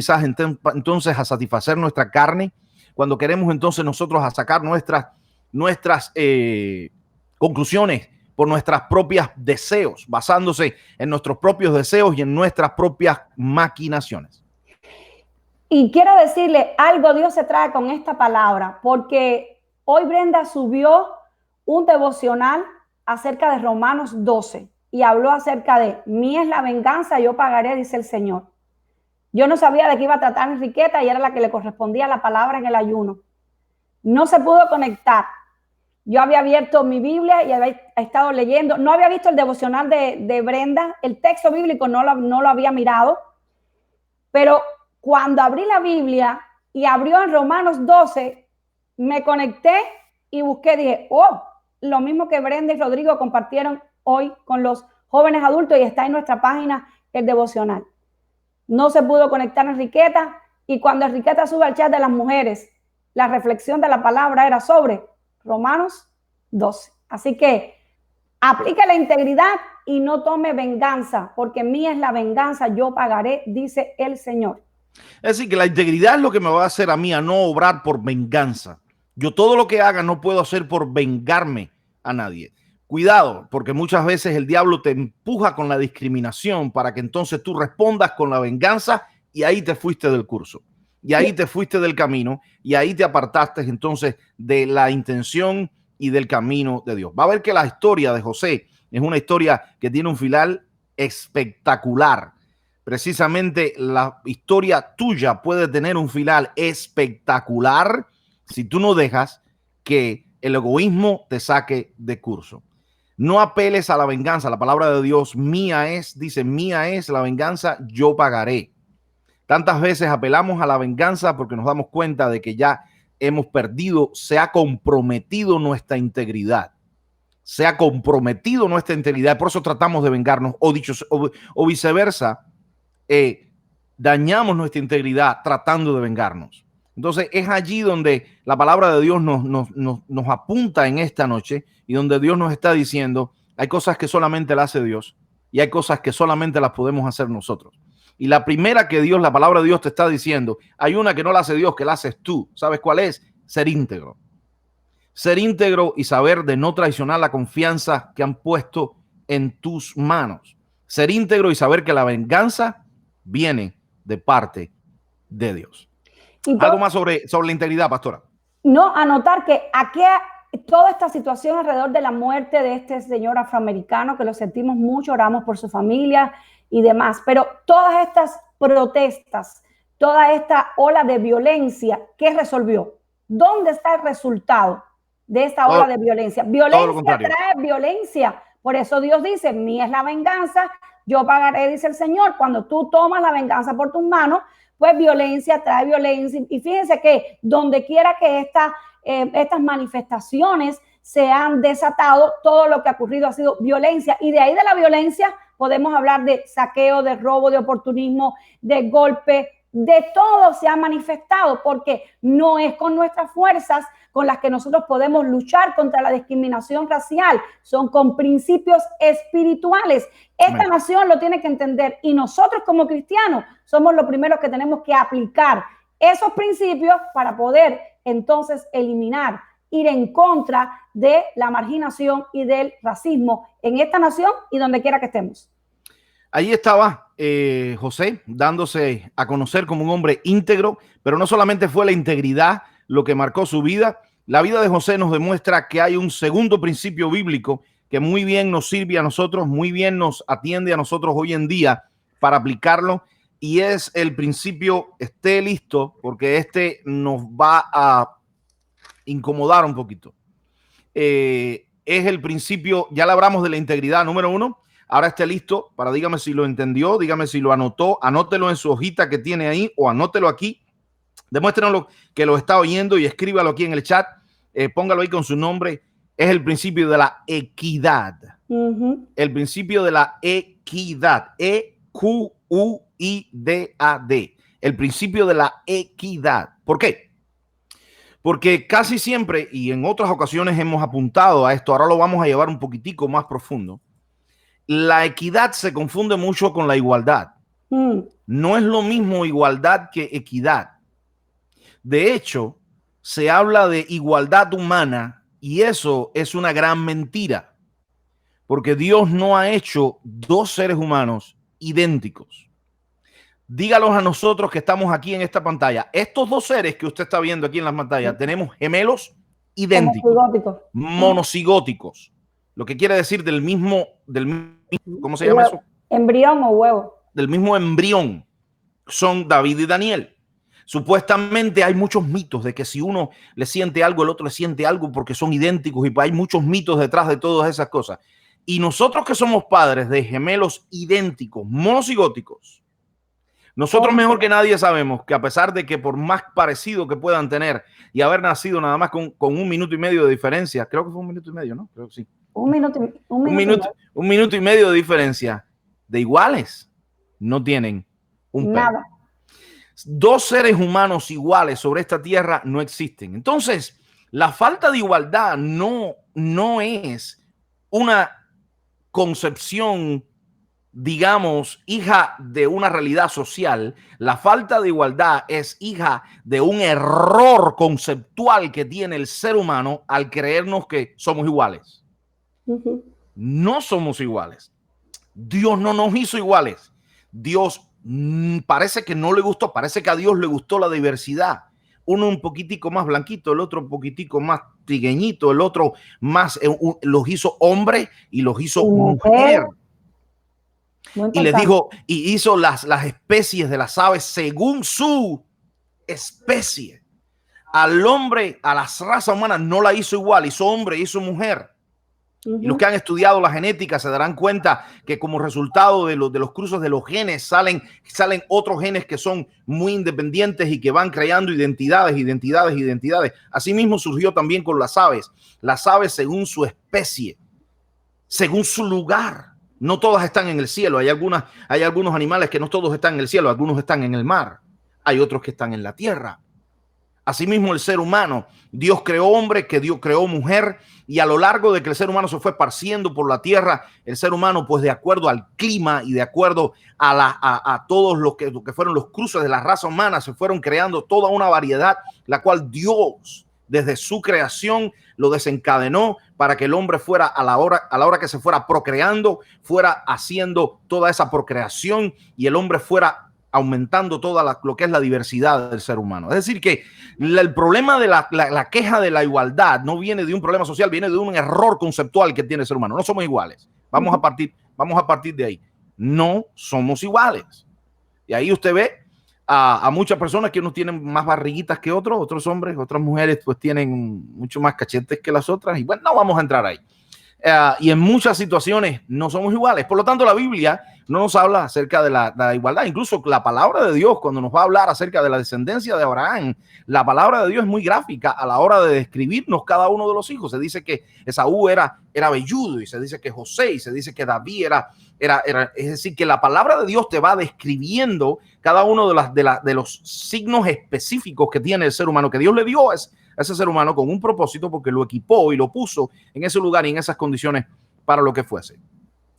entonces a satisfacer nuestra carne, cuando queremos entonces nosotros a sacar nuestras conclusiones por nuestras propias deseos, basándose en nuestros propios deseos y en nuestras propias maquinaciones. Y quiero decirle algo, Dios se trae con esta palabra, porque hoy Brenda subió un devocional acerca de Romanos 12 y habló acerca de mía es la venganza, yo pagaré, dice el Señor. Yo no sabía de qué iba a tratar Enriqueta y era la que le correspondía la palabra en el ayuno. No se pudo conectar. Yo había abierto mi Biblia y había estado leyendo. No había visto el devocional de Brenda. El texto bíblico no lo había mirado. Pero cuando abrí la Biblia y abrió en Romanos 12, me conecté y busqué. Dije, oh, lo mismo que Brenda y Rodrigo compartieron hoy con los jóvenes adultos y está en nuestra página el devocional. No se pudo conectar Enriqueta y cuando Enriqueta sube al chat de las mujeres, la reflexión de la palabra era sobre Romanos 12. Así que aplique la integridad y no tome venganza, porque mía es la venganza, yo pagaré, dice el Señor. Es decir, que la integridad es lo que me va a hacer a mí a no obrar por venganza. Yo todo lo que haga no puedo hacer por vengarme a nadie. Cuidado, porque muchas veces el diablo te empuja con la discriminación para que entonces tú respondas con la venganza y ahí te fuiste del curso. Y ahí te fuiste del camino y ahí te apartaste entonces de la intención y del camino de Dios. Va a ver que la historia de José es una historia que tiene un final espectacular. Precisamente la historia tuya puede tener un final espectacular si tú no dejas que el egoísmo te saque de curso. No apeles a la venganza. La palabra de Dios, dice, mía es la venganza, yo pagaré. Tantas veces apelamos a la venganza porque nos damos cuenta de que ya hemos perdido, se ha comprometido nuestra integridad. Se ha comprometido nuestra integridad, por eso tratamos de vengarnos, o viceversa, dañamos nuestra integridad tratando de vengarnos. Entonces es allí donde la palabra de Dios nos apunta en esta noche y donde Dios nos está diciendo, hay cosas que solamente las hace Dios y hay cosas que solamente las podemos hacer nosotros. Y la primera que la palabra de Dios te está diciendo, hay una que no la hace Dios, que la haces tú. ¿Sabes cuál es? Ser íntegro. Ser íntegro y saber de no traicionar la confianza que han puesto en tus manos. Ser íntegro y saber que la venganza viene de parte de Dios. Algo más sobre la integridad, pastora. No, anotar que aquí toda esta situación alrededor de la muerte de este señor afroamericano, que lo sentimos mucho, oramos por su familia y demás, pero todas estas protestas, toda esta ola de violencia, ¿qué resolvió? ¿Dónde está el resultado de esta ola de violencia? Violencia trae violencia. Por eso Dios dice, mía es la venganza, yo pagaré, dice el Señor. Cuando tú tomas la venganza por tus manos, pues violencia trae violencia. Y fíjense que donde quiera que estas manifestaciones se han desatado, todo lo que ha ocurrido ha sido violencia. Y de ahí de la violencia podemos hablar de saqueo, de robo, de oportunismo, de golpe, de todo se ha manifestado, porque no es con nuestras fuerzas con las que nosotros podemos luchar contra la discriminación racial, son con principios espirituales. Esta nación lo tiene que entender y nosotros como cristianos somos los primeros que tenemos que aplicar esos principios para poder entonces eliminar, ir en contra de la marginación y del racismo en esta nación y donde quiera que estemos. Ahí estaba José dándose a conocer como un hombre íntegro, pero no solamente fue la integridad lo que marcó su vida. La vida de José nos demuestra que hay un segundo principio bíblico que muy bien nos sirve a nosotros, muy bien nos atiende a nosotros hoy en día para aplicarlo, y es el principio, esté listo, porque este nos va a incomodar un poquito. Es el principio, ya le hablamos de la integridad, número 1. Ahora esté listo para, dígame si lo entendió, dígame si lo anotó, anótelo en su hojita que tiene ahí o anótelo aquí. Demuéstrenlo que lo está oyendo y escríbalo aquí en el chat. Póngalo ahí con su nombre. Es el principio de la equidad. El principio de la equidad. E-Q-U-I-D-A-D. El principio de la equidad. ¿Por qué? Porque casi siempre, y en otras ocasiones hemos apuntado a esto, ahora lo vamos a llevar un poquitico más profundo. La equidad se confunde mucho con la igualdad. No es lo mismo igualdad que equidad. De hecho, se habla de igualdad humana y eso es una gran mentira, porque Dios no ha hecho dos seres humanos idénticos. Dígalos a nosotros que estamos aquí en esta pantalla. Estos dos seres que usted está viendo aquí en la pantalla, tenemos gemelos idénticos, monocigóticos. Lo que quiere decir del mismo, ¿cómo se llama eso? Embrión o huevo. Del mismo embrión. Son David y Daniel. Supuestamente hay muchos mitos de que si uno le siente algo, el otro le siente algo porque son idénticos, y hay muchos mitos detrás de todas esas cosas. Y nosotros que somos padres de gemelos idénticos, monocigóticos, nosotros mejor que nadie sabemos que a pesar de que por más parecido que puedan tener y haber nacido nada más con 1 minuto y medio de diferencia, creo que fue 1 minuto y medio, ¿no? Creo que sí. Un minuto y medio de diferencia, de iguales, no tienen un pelo. Nada. Dos seres humanos iguales sobre esta tierra no existen. Entonces, la falta de igualdad no es una concepción, digamos, hija de una realidad social. La falta de igualdad es hija de un error conceptual que tiene el ser humano al creernos que somos iguales. No somos iguales. Dios no nos hizo iguales. Dios parece que no le gustó, parece que a Dios le gustó la diversidad. Uno un poquitico más blanquito, el otro un poquitico más trigueñito, el otro más, los hizo hombre y los hizo mujer. Y les dijo, y hizo las especies de las aves según su especie. Al hombre, a la raza humana no la hizo igual, hizo hombre, hizo mujer. Y los que han estudiado la genética se darán cuenta que como resultado de los cruces de los genes salen otros genes que son muy independientes y que van creando identidades. Asimismo surgió también con las aves según su especie, según su lugar. No todas están en el cielo. Hay algunos animales que no todos están en el cielo, algunos están en el mar, hay otros que están en la tierra. Asimismo el ser humano, Dios creó hombre, que Dios creó mujer, y a lo largo de que el ser humano se fue esparciendo por la tierra, el ser humano, pues de acuerdo al clima y de acuerdo a todos lo que fueron los cruces de la raza humana, se fueron creando toda una variedad, la cual Dios desde su creación lo desencadenó para que el hombre fuera a la hora que se fuera procreando, fuera haciendo toda esa procreación y el hombre fuera aumentando toda lo que es la diversidad del ser humano. Es decir, que el problema de la queja de la igualdad no viene de un problema social, viene de un error conceptual que tiene el ser humano. No somos iguales. Vamos a partir de ahí. No somos iguales. Y ahí usted ve a muchas personas que unos tienen más barriguitas que otros hombres, otras mujeres pues tienen mucho más cachetes que las otras. Y bueno, no vamos a entrar ahí. Y en muchas situaciones no somos iguales. Por lo tanto, la Biblia no nos habla acerca de la igualdad. Incluso la palabra de Dios, cuando nos va a hablar acerca de la descendencia de Abraham, la palabra de Dios es muy gráfica a la hora de describirnos cada uno de los hijos. Se dice que Esaú era velludo, y se dice que José, y se dice que David era. Es decir, que la palabra de Dios te va describiendo cada uno de los signos específicos que tiene el ser humano, que Dios le dio a ese ser humano con un propósito, porque lo equipó y lo puso en ese lugar y en esas condiciones para lo que fuese.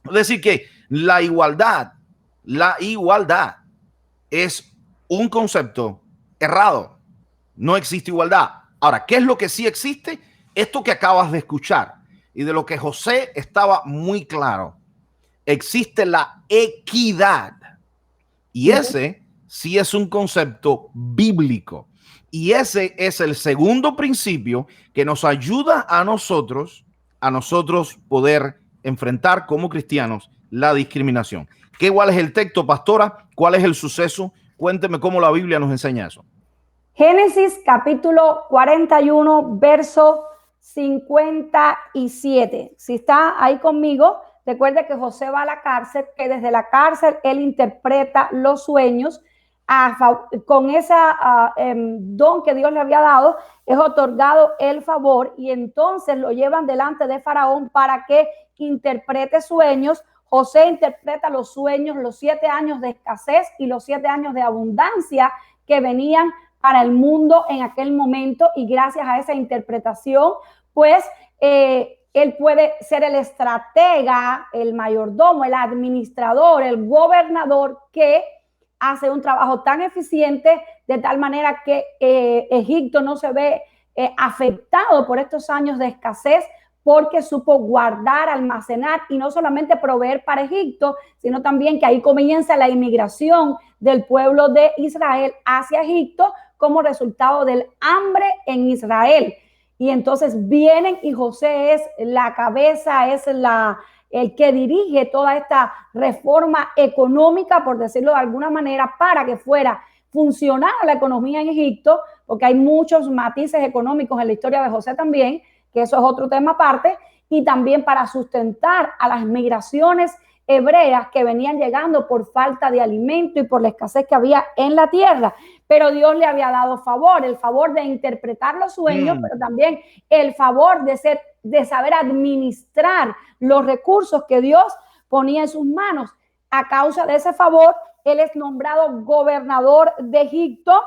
Es decir, que la igualdad es un concepto errado. No existe igualdad. Ahora, ¿qué es lo que sí existe? Esto que acabas de escuchar y de lo que José estaba muy claro. Existe la equidad. Y ese sí es un concepto bíblico. Y ese es el segundo principio que nos ayuda a nosotros poder enfrentar como cristianos la discriminación. ¿Cuál es el texto, pastora? ¿Cuál es el suceso? Cuénteme cómo la Biblia nos enseña eso. Génesis capítulo 41, verso 57. Si está ahí conmigo, recuerde que José va a la cárcel, que desde la cárcel él interpreta los sueños. Con esa don que Dios le había dado, es otorgado el favor y entonces lo llevan delante de Faraón para que interprete sueños. José interpreta los sueños, los 7 años de escasez y los 7 años de abundancia que venían para el mundo en aquel momento, y gracias a esa interpretación, pues él puede ser el estratega, el mayordomo, el administrador, el gobernador que hace un trabajo tan eficiente de tal manera que Egipto no se ve afectado por estos años de escasez, porque supo guardar, almacenar y no solamente proveer para Egipto, sino también que ahí comienza la inmigración del pueblo de Israel hacia Egipto como resultado del hambre en Israel. Y entonces vienen y José es la cabeza, es el que dirige toda esta reforma económica, por decirlo de alguna manera, para que fuera funcionar la economía en Egipto, porque hay muchos matices económicos en la historia de José también, que eso es otro tema aparte, y también para sustentar a las migraciones hebreas que venían llegando por falta de alimento y por la escasez que había en la tierra. Pero Dios le había dado favor, el favor de interpretar los sueños, pero también el favor de saber administrar los recursos que Dios ponía en sus manos. A causa de ese favor, él es nombrado gobernador de Egipto.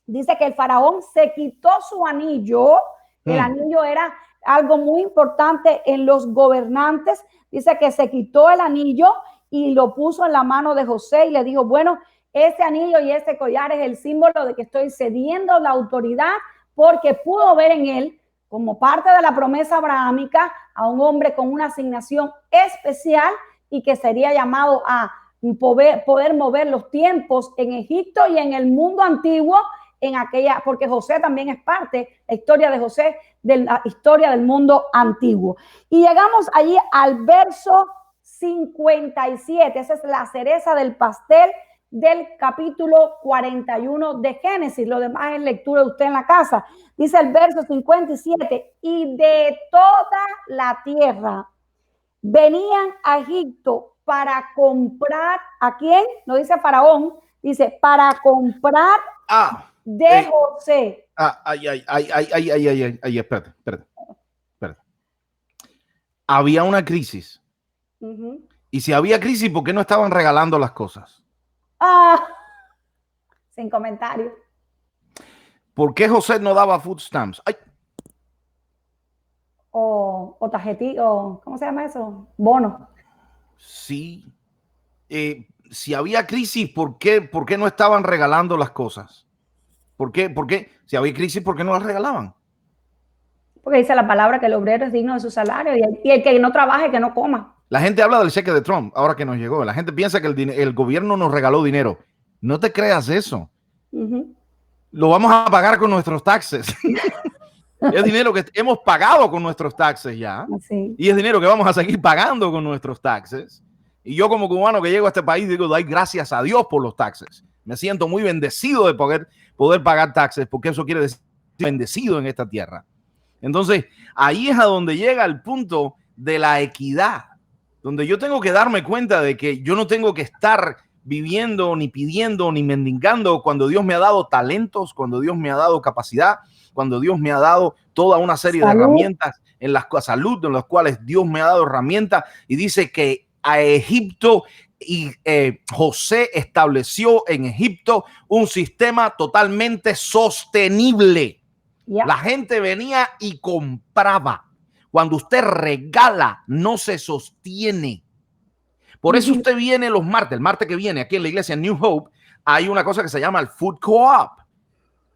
Dice que el faraón se quitó su anillo. El anillo era algo muy importante en los gobernantes. Dice que se quitó el anillo y lo puso en la mano de José y le dijo, bueno, este anillo y este collar es el símbolo de que estoy cediendo la autoridad, porque pudo ver en él, como parte de la promesa abrahámica, a un hombre con una asignación especial y que sería llamado a poder mover los tiempos en Egipto y en el mundo antiguo, porque José también es parte, la historia de José, de la historia del mundo antiguo. Y llegamos allí al verso 57, esa es la cereza del pastel del capítulo 41 de Génesis. Lo demás es lectura de usted en la casa. Dice el verso 57, y de toda la tierra venían a Egipto para comprar, ¿a quién? No dice Faraón, dice para comprar de José. Espérate. Había una crisis. Y si había crisis, ¿por qué no estaban regalando las cosas? Sin comentario. ¿Por qué José no daba food stamps? O tarjetí, o ¿cómo se llama eso? Bono. Sí. Si había crisis, ¿por qué no estaban regalando las cosas? ¿Por qué? Si había crisis, ¿por qué no las regalaban? Porque dice la palabra que el obrero es digno de su salario y el que no trabaje, que no coma. La gente habla del cheque de Trump, ahora que nos llegó. La gente piensa que el gobierno nos regaló dinero. No te creas eso. Lo vamos a pagar con nuestros taxes. Es dinero que hemos pagado con nuestros taxes ya. Sí. Y es dinero que vamos a seguir pagando con nuestros taxes. Y yo como cubano que llego a este país digo, doy gracias a Dios por los taxes. Me siento muy bendecido de poder pagar taxes, porque eso quiere decir bendecido en esta tierra. Entonces, ahí es a donde llega el punto de la equidad, donde yo tengo que darme cuenta de que yo no tengo que estar viviendo, ni pidiendo, ni mendigando cuando Dios me ha dado talentos, cuando Dios me ha dado capacidad, cuando Dios me ha dado toda una serie de herramientas en las salud, en las cuales Dios me ha dado herramientas, y dice que a Egipto y José estableció en Egipto un sistema totalmente sostenible. La gente venía y compraba. Cuando usted regala, no se sostiene. Por eso usted viene los martes, el martes que viene aquí en la iglesia New Hope, hay una cosa que se llama el Food Co-op,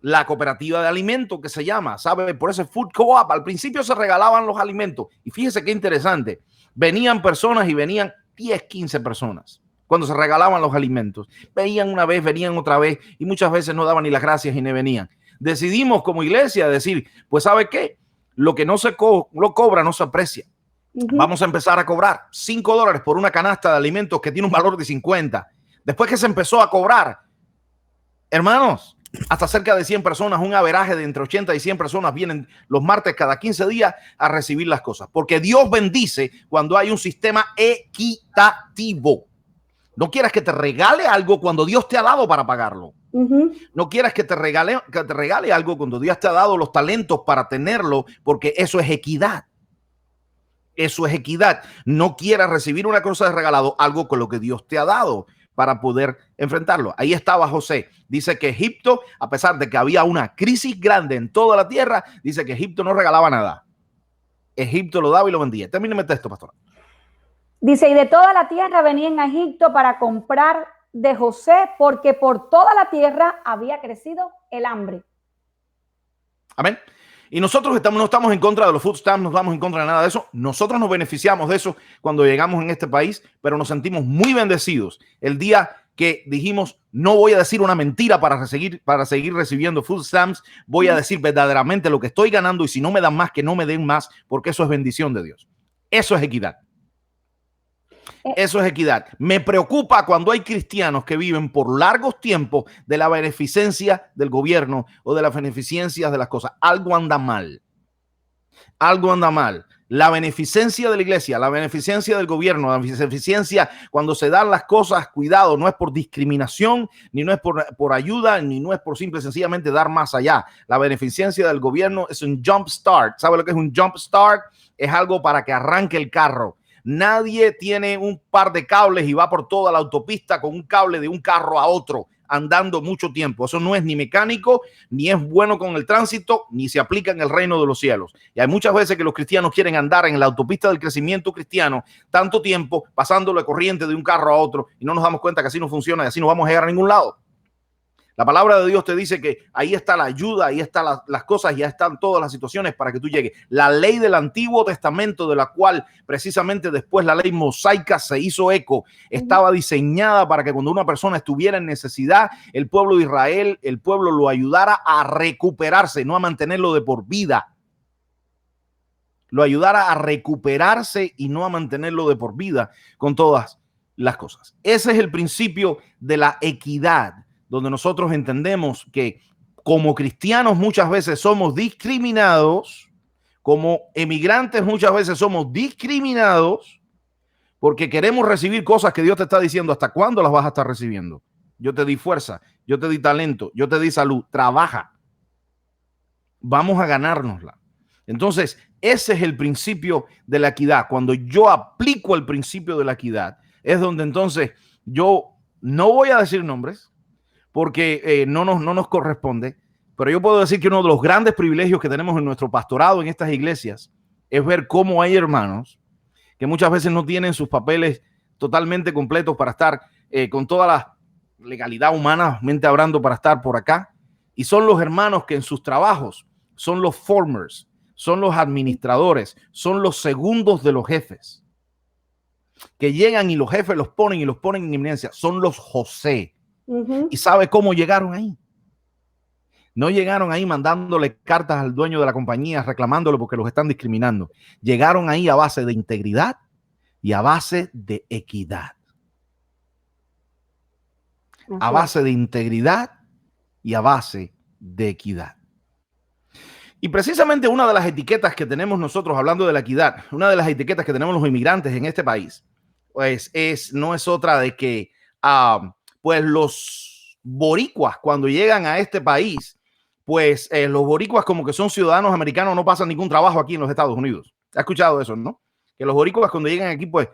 la cooperativa de alimentos que se llama, ¿sabe? Por eso es Food Co-op. Al principio se regalaban los alimentos y fíjese qué interesante. Venían personas y venían 10, 15 personas cuando se regalaban los alimentos. Venían una vez, venían otra vez y muchas veces no daban ni las gracias y no venían. Decidimos como iglesia decir, pues ¿sabe qué? Lo que no se cobra no se aprecia. Vamos a empezar a cobrar $5 por una canasta de alimentos que tiene un valor de 50. Después que se empezó a cobrar, hermanos, hasta cerca de 100 personas, un averaje de entre 80 y 100 personas vienen los martes cada 15 días a recibir las cosas. Porque Dios bendice cuando hay un sistema equitativo. No quieras que te regale algo cuando Dios te ha dado para pagarlo. No quieras que te regale algo cuando Dios te ha dado los talentos para tenerlo, porque eso es equidad. Eso es equidad. No quieras recibir una cosa de regalado, algo con lo que Dios te ha dado para poder enfrentarlo. Ahí estaba José. Dice que Egipto, a pesar de que había una crisis grande en toda la tierra, dice que Egipto no regalaba nada. Egipto lo daba y lo vendía. Termíneme el texto, pastor. Dice, y de toda la tierra venían a Egipto para comprar de José, porque por toda la tierra había crecido el hambre. Amén. Y nosotros no estamos en contra de los food stamps, no estamos en contra de nada de eso. Nosotros nos beneficiamos de eso cuando llegamos en este país, pero nos sentimos muy bendecidos el día que dijimos, no voy a decir una mentira para seguir recibiendo food stamps, voy a decir verdaderamente lo que estoy ganando, y si no me dan más, que no me den más, porque eso es bendición de Dios. Eso es equidad. Eso es equidad. Me preocupa cuando hay cristianos que viven por largos tiempos de la beneficencia del gobierno o de las beneficencias de las cosas. Algo anda mal. Algo anda mal. La beneficencia de la iglesia, la beneficencia del gobierno, la beneficencia cuando se dan las cosas, cuidado, no es por discriminación, ni no es por ayuda, ni no es por simple y sencillamente dar más allá. La beneficencia del gobierno es un jump start. ¿Sabe lo que es un jump start? Es algo para que arranque el carro. Nadie tiene un par de cables y va por toda la autopista con un cable de un carro a otro andando mucho tiempo. Eso no es ni mecánico, ni es bueno con el tránsito, ni se aplica en el reino de los cielos. Y hay muchas veces que los cristianos quieren andar en la autopista del crecimiento cristiano tanto tiempo pasándole corriente de un carro a otro y no nos damos cuenta que así no funciona y así no vamos a llegar a ningún lado. La palabra de Dios te dice que ahí está la ayuda, ahí están las cosas, ya están todas las situaciones para que tú llegues. La ley del Antiguo Testamento, de la cual precisamente después la ley mosaica se hizo eco, estaba diseñada para que cuando una persona estuviera en necesidad, el pueblo de Israel, el pueblo lo ayudara a recuperarse, no a mantenerlo de por vida. Lo ayudara a recuperarse y no a mantenerlo de por vida con todas las cosas. Ese es el principio de la equidad, donde nosotros entendemos que como cristianos muchas veces somos discriminados, como emigrantes muchas veces somos discriminados porque queremos recibir cosas que Dios te está diciendo, ¿hasta cuándo las vas a estar recibiendo? Yo te di fuerza, yo te di talento, yo te di salud, trabaja. Vamos a ganárnosla. Entonces, ese es el principio de la equidad. Cuando yo aplico el principio de la equidad, es donde entonces yo no voy a decir nombres, porque no nos corresponde, pero yo puedo decir que uno de los grandes privilegios que tenemos en nuestro pastorado en estas iglesias es ver cómo hay hermanos que muchas veces no tienen sus papeles totalmente completos para estar con toda la legalidad humanamente hablando para estar por acá, y son los hermanos que en sus trabajos son los formers, son los administradores, son los segundos de los jefes, que llegan y los jefes los ponen en eminencia, son los José. ¿Y sabe cómo llegaron ahí? No llegaron ahí mandándole cartas al dueño de la compañía reclamándolo porque los están discriminando. Llegaron ahí a base de integridad y a base de equidad. A base de integridad y a base de equidad. Y precisamente una de las etiquetas que tenemos nosotros hablando de la equidad, una de las etiquetas que tenemos los inmigrantes en este país, pues no es otra de que pues los boricuas cuando llegan a este país, pues los boricuas como que son ciudadanos americanos, no pasan ningún trabajo aquí en los Estados Unidos. ¿Has escuchado eso, no? Que los boricuas cuando llegan aquí, pues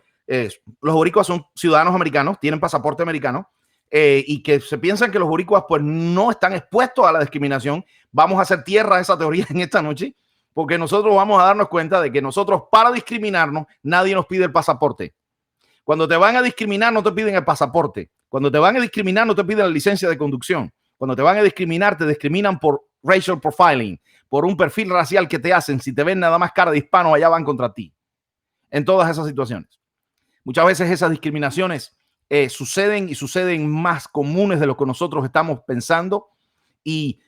los boricuas son ciudadanos americanos, tienen pasaporte americano, y que se piensan que los boricuas pues no están expuestos a la discriminación. Vamos a hacer tierra a esa teoría en esta noche, porque nosotros vamos a darnos cuenta de que nosotros, para discriminarnos, nadie nos pide el pasaporte. Cuando te van a discriminar, no te piden el pasaporte. Cuando te van a discriminar, no te piden la licencia de conducción. Cuando te van a discriminar, te discriminan por racial profiling, por un perfil racial que te hacen. Si te ven nada más cara de hispano, allá van contra ti. En todas esas situaciones. Muchas veces esas discriminaciones suceden y suceden más comunes de lo que nosotros estamos pensando. Y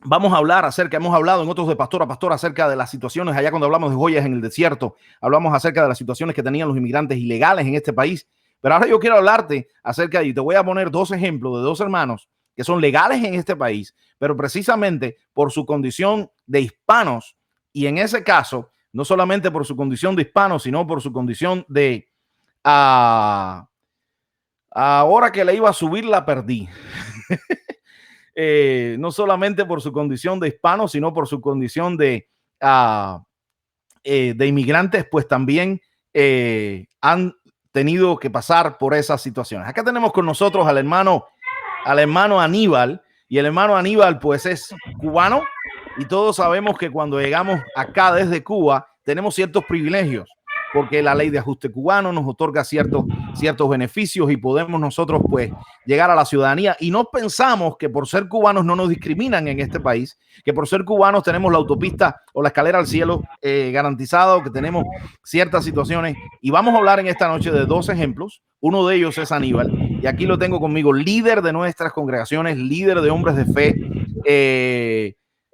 Vamos a hablar hemos hablado en otros de pastor a pastor acerca de las situaciones allá cuando hablamos de joyas en el desierto, hablamos acerca de las situaciones que tenían los inmigrantes ilegales en este país, pero ahora yo quiero hablarte acerca y te voy a poner dos ejemplos de dos hermanos que son legales en este país, pero precisamente por su condición de hispanos, y en ese caso, no solamente por su condición de hispanos, sino por su condición de ahora que le iba a subir la perdí. No solamente por su condición de hispano, sino por su condición de inmigrantes, pues también han tenido que pasar por esas situaciones. Acá tenemos con nosotros al hermano Aníbal, y el hermano Aníbal pues es cubano, y todos sabemos que cuando llegamos acá desde Cuba tenemos ciertos privilegios, porque la ley de ajuste cubano nos otorga ciertos beneficios y podemos nosotros pues llegar a la ciudadanía, y no pensamos que por ser cubanos no nos discriminan en este país, que por ser cubanos tenemos la autopista o la escalera al cielo garantizado, que tenemos ciertas situaciones. Y vamos a hablar en esta noche de dos ejemplos. Uno de ellos es Aníbal, y aquí lo tengo conmigo, líder de nuestras congregaciones, líder de hombres de fe,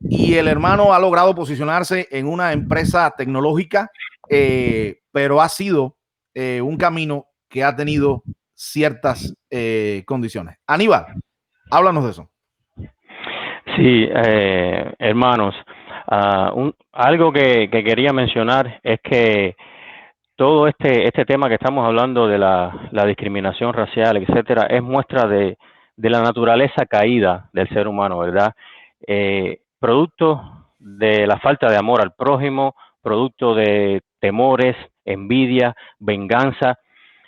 y el hermano ha logrado posicionarse en una empresa tecnológica, pero ha sido un camino que ha tenido ciertas condiciones. Aníbal, háblanos de eso. Sí, hermanos, algo que quería mencionar es que todo este tema que estamos hablando de la discriminación racial, etcétera, es muestra de la naturaleza caída del ser humano, ¿verdad? Producto de la falta de amor al prójimo, producto de temores, envidia, venganza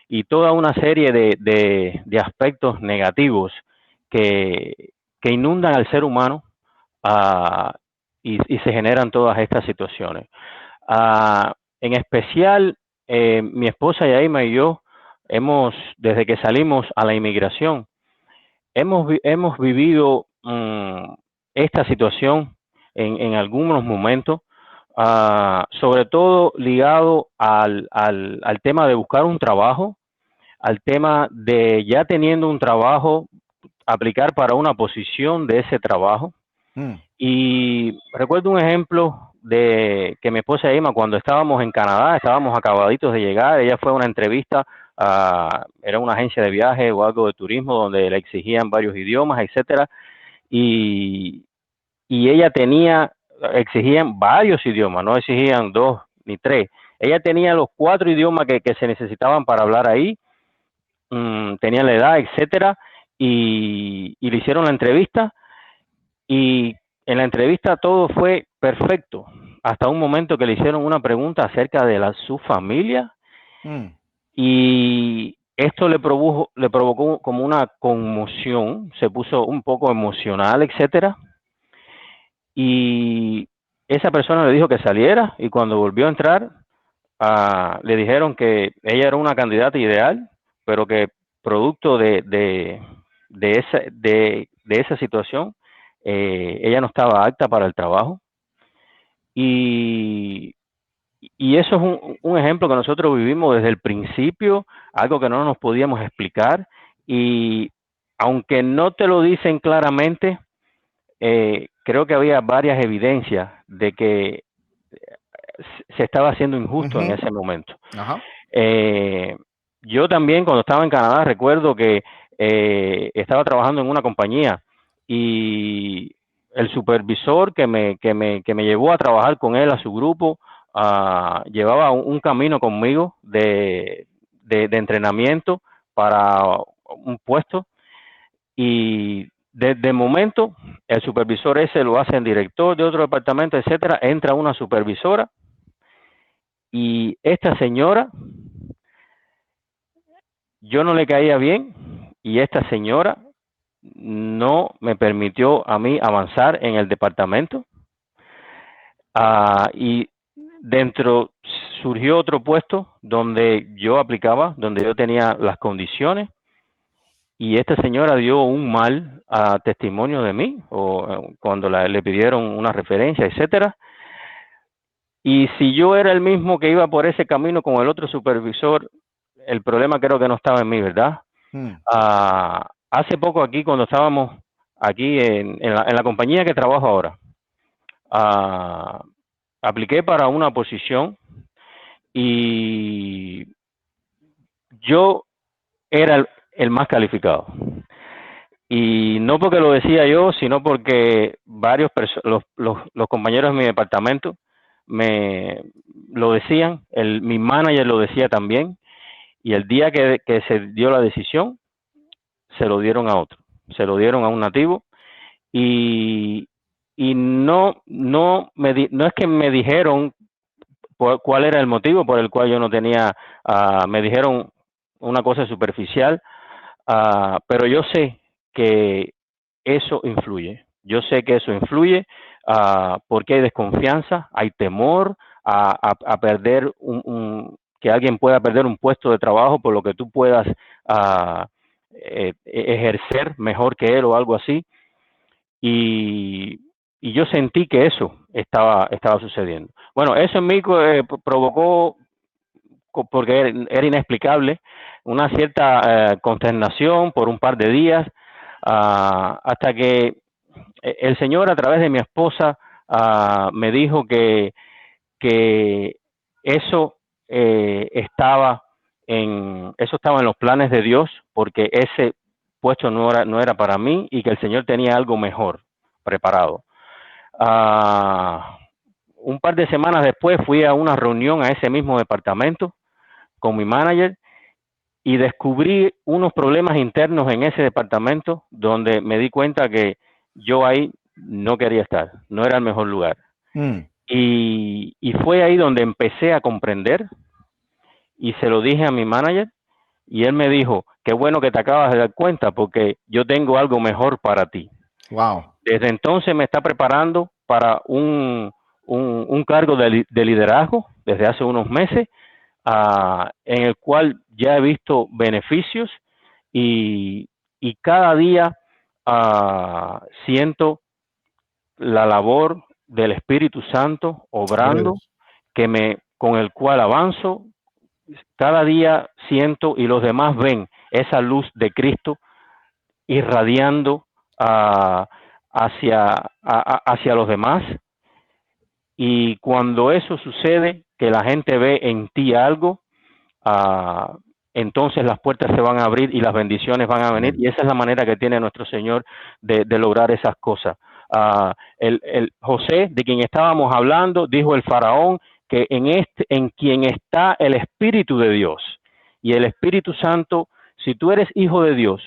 y toda una serie de aspectos negativos que inundan al ser humano, y se generan todas estas situaciones. En especial, mi esposa Yaima y yo desde que salimos a la inmigración, hemos vivido esta situación en algunos momentos, sobre todo ligado al tema de buscar un trabajo, al tema de ya teniendo un trabajo, aplicar para una posición de ese trabajo. Y recuerdo un ejemplo de que mi esposa Emma, cuando estábamos en Canadá, estábamos acabaditos de llegar, ella fue a una entrevista, era una agencia de viaje o algo de turismo donde le exigían varios idiomas, etcétera, y ella exigían varios idiomas, no exigían 2 ni 3, ella tenía los 4 idiomas que se necesitaban para hablar ahí, tenía la edad, etcétera, y le hicieron la entrevista, y en la entrevista todo fue perfecto, hasta un momento que le hicieron una pregunta acerca de su familia, y esto le provocó como una conmoción, se puso un poco emocional, etcétera, y esa persona le dijo que saliera, y cuando volvió a entrar, le dijeron que ella era una candidata ideal, pero que producto de esa situación, ella no estaba apta para el trabajo. Y eso es un ejemplo que nosotros vivimos desde el principio, algo que no nos podíamos explicar, y aunque no te lo dicen claramente, creo que había varias evidencias de que se estaba haciendo injusto en ese momento. Yo también, cuando estaba en Canadá, recuerdo que estaba trabajando en una compañía, y el supervisor que me llevó a trabajar con él a su grupo, llevaba un camino conmigo de entrenamiento para un puesto, y de momento el supervisor ese lo hacen director de otro departamento, etcétera, entra una supervisora, y esta señora, yo no le caía bien, y esta señora no me permitió a mí avanzar en el departamento, y dentro surgió otro puesto donde yo aplicaba, donde yo tenía las condiciones, y esta señora dio un mal testimonio de mí, cuando le pidieron una referencia, etcétera. Y si yo era el mismo que iba por ese camino con el otro supervisor, el problema creo que no estaba en mí, ¿verdad? Hace poco aquí, cuando estábamos aquí en la compañía que trabajo ahora. Apliqué para una posición y yo era el más calificado. Y no porque lo decía yo, sino porque varios los compañeros de mi departamento me lo decían, mi manager lo decía también, y el día que se dio la decisión, se lo dieron a otro, se lo dieron a un nativo, y no es que me dijeron cuál era el motivo por el cual yo no tenía, me dijeron una cosa superficial, pero yo sé que eso influye. Yo sé que eso influye porque hay desconfianza, hay temor a perder que alguien pueda perder un puesto de trabajo por lo que tú puedas ejercer mejor que él o algo así. Y yo sentí que eso estaba sucediendo. Bueno, eso en mí provocó, porque era inexplicable, una cierta consternación por un par de días, hasta que el Señor, a través de mi esposa, me dijo que eso estaba en los planes de Dios, porque ese puesto no era para mí y que el Señor tenía algo mejor preparado. Un par de semanas después fui a una reunión a ese mismo departamento con mi manager y descubrí unos problemas internos en ese departamento donde me di cuenta que yo ahí no quería estar, no era el mejor lugar. Y fue ahí donde empecé a comprender y se lo dije a mi manager y él me dijo, qué bueno que te acabas de dar cuenta porque yo tengo algo mejor para ti. Wow. Desde entonces me está preparando para un cargo de liderazgo desde hace unos meses, en el cual ya he visto beneficios y cada día siento la labor del Espíritu Santo obrando, con el cual avanzo. Cada día siento y los demás ven esa luz de Cristo irradiando hacia los demás. Y cuando eso sucede, que la gente ve en ti algo, entonces las puertas se van a abrir y las bendiciones van a venir. Y esa es la manera que tiene nuestro Señor de lograr esas cosas. El José, de quien estábamos hablando, dijo el faraón que en quien está el Espíritu de Dios y el Espíritu Santo, si tú eres hijo de Dios,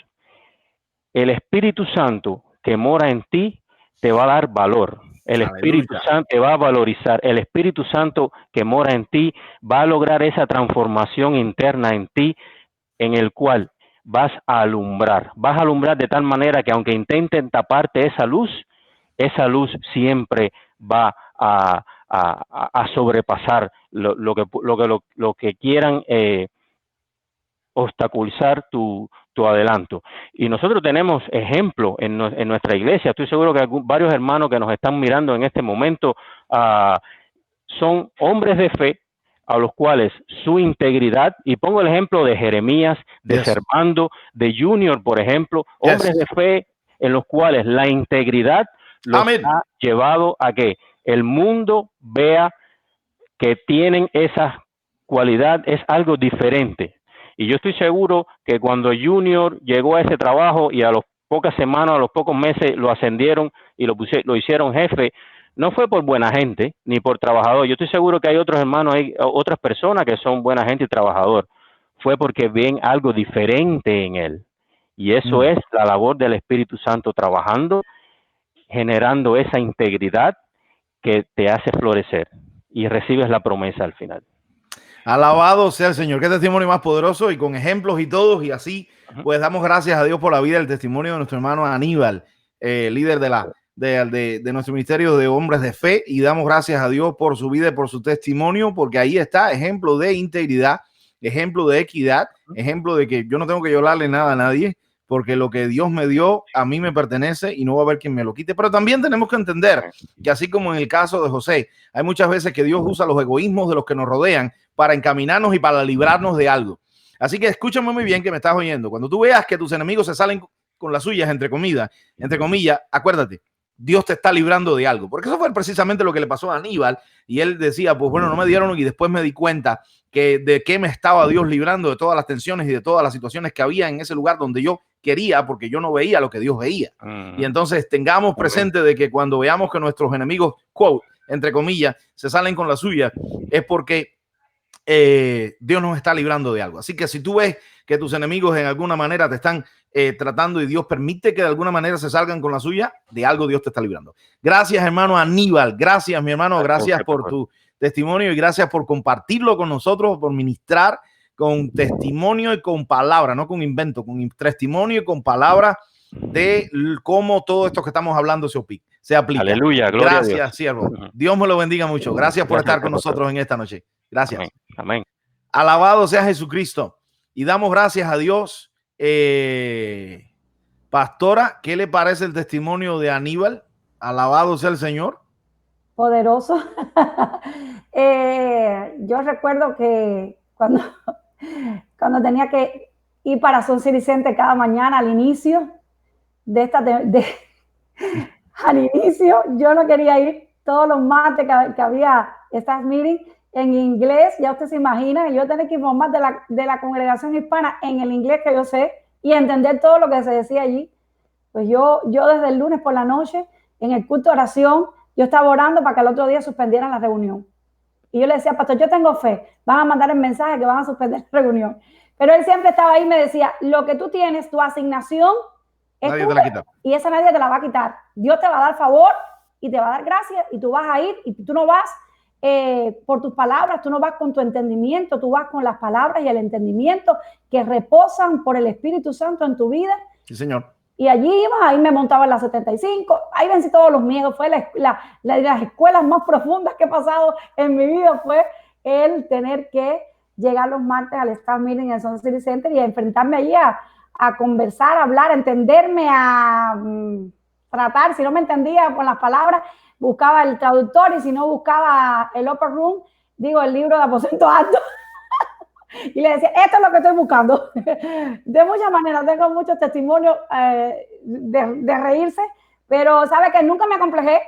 el Espíritu Santo que mora en ti te va a dar valor. El Espíritu Santo te va a valorizar. El Espíritu Santo que mora en ti va a lograr esa transformación interna en ti, en el cual vas a alumbrar. Vas a alumbrar de tal manera que aunque intenten taparte esa luz siempre va a sobrepasar lo que quieran obstaculizar tu adelanto. Y nosotros tenemos ejemplo en nuestra iglesia. Estoy seguro que varios hermanos que nos están mirando en este momento son hombres de fe a los cuales su integridad, y pongo el ejemplo de Jeremías, de Servando, de Junior, por ejemplo, hombres de fe en los cuales la integridad los ha llevado a que el mundo vea que tienen esa cualidad, es algo diferente. Y yo estoy seguro que cuando Junior llegó a ese trabajo y a las pocas semanas, a los pocos meses lo ascendieron y lo hicieron jefe, no fue por buena gente ni por trabajador. Yo estoy seguro que hay otros hermanos, hay otras personas que son buena gente y trabajador. Fue porque ven algo diferente en él. Y eso es la labor del Espíritu Santo trabajando, generando esa integridad que te hace florecer y recibes la promesa al final. Alabado sea el Señor. Qué testimonio más poderoso, y con ejemplos y todos, y así pues damos gracias a Dios por la vida, el testimonio de nuestro hermano Aníbal, líder de nuestro ministerio de hombres de fe, y damos gracias a Dios por su vida y por su testimonio, porque ahí está ejemplo de integridad, ejemplo de equidad, ejemplo de que yo no tengo que llorarle nada a nadie, porque lo que Dios me dio a mí me pertenece y no va a haber quien me lo quite. Pero también tenemos que entender que, así como en el caso de José, hay muchas veces que Dios usa los egoísmos de los que nos rodean para encaminarnos y para librarnos de algo. Así que escúchame muy bien, que me estás oyendo. Cuando tú veas que tus enemigos se salen con las suyas, entre comillas, acuérdate, Dios te está librando de algo. Porque eso fue precisamente lo que le pasó a Aníbal. Y él decía, pues bueno, no me dieron, y después me di cuenta que de qué me estaba Dios librando, de todas las tensiones y de todas las situaciones que había en ese lugar donde yo quería, porque yo no veía lo que Dios veía. Y entonces tengamos presente de que cuando veamos que nuestros enemigos, quote, entre comillas, se salen con la suya, es porque Dios nos está librando de algo. Así que si tú ves que tus enemigos en alguna manera te están tratando y Dios permite que de alguna manera se salgan con la suya, de algo Dios te está librando. Gracias, hermano Aníbal. Gracias, mi hermano. Gracias por tu testimonio y gracias por compartirlo con nosotros, por ministrar con testimonio y con palabra, no con invento, con testimonio y con palabra de cómo todo esto que estamos hablando se aplica. Aleluya, gloria a Dios. Gracias, siervo. Dios me lo bendiga mucho. Gracias por estar con nosotros en esta noche. Gracias. Amén. Amén. Alabado sea Jesucristo. Y damos gracias a Dios. Pastora, ¿qué le parece el testimonio de Aníbal? Alabado sea el Señor. Poderoso. Yo recuerdo que cuando tenía que ir para Sun City Center cada mañana al inicio al inicio, yo no quería ir todos los martes que había estas meetings en inglés. Ya usted se imagina, yo tenía que informar de la congregación hispana en el inglés que yo sé y entender todo lo que se decía allí. Pues yo desde el lunes por la noche, en el culto de oración, yo estaba orando para que el otro día suspendieran la reunión. Y yo le decía, pastor, yo tengo fe, van a mandar el mensaje que van a suspender la reunión. Pero él siempre estaba ahí y me decía, lo que tú tienes, tu asignación, nadie te la quita. Y esa nadie te la va a quitar. Dios te va a dar favor y te va a dar gracia y tú vas a ir y tú no vas por tus palabras, tú no vas con tu entendimiento, tú vas con las palabras y el entendimiento que reposan por el Espíritu Santo en tu vida. Sí, Señor. Y allí iba, ahí me montaba en la 75, ahí vencí todos los miedos. Fue las escuelas más profundas que he pasado en mi vida, fue el tener que llegar los martes al staff meeting en el Sun City Center y a enfrentarme allí a conversar, a hablar, a entenderme, a tratar. Si no me entendía con las palabras, buscaba el traductor, y si no buscaba el upper room, el libro de aposento alto. Y le decía, esto es lo que estoy buscando. De muchas maneras, tengo muchos testimonios de reírse, pero sabe que nunca me acomplejé.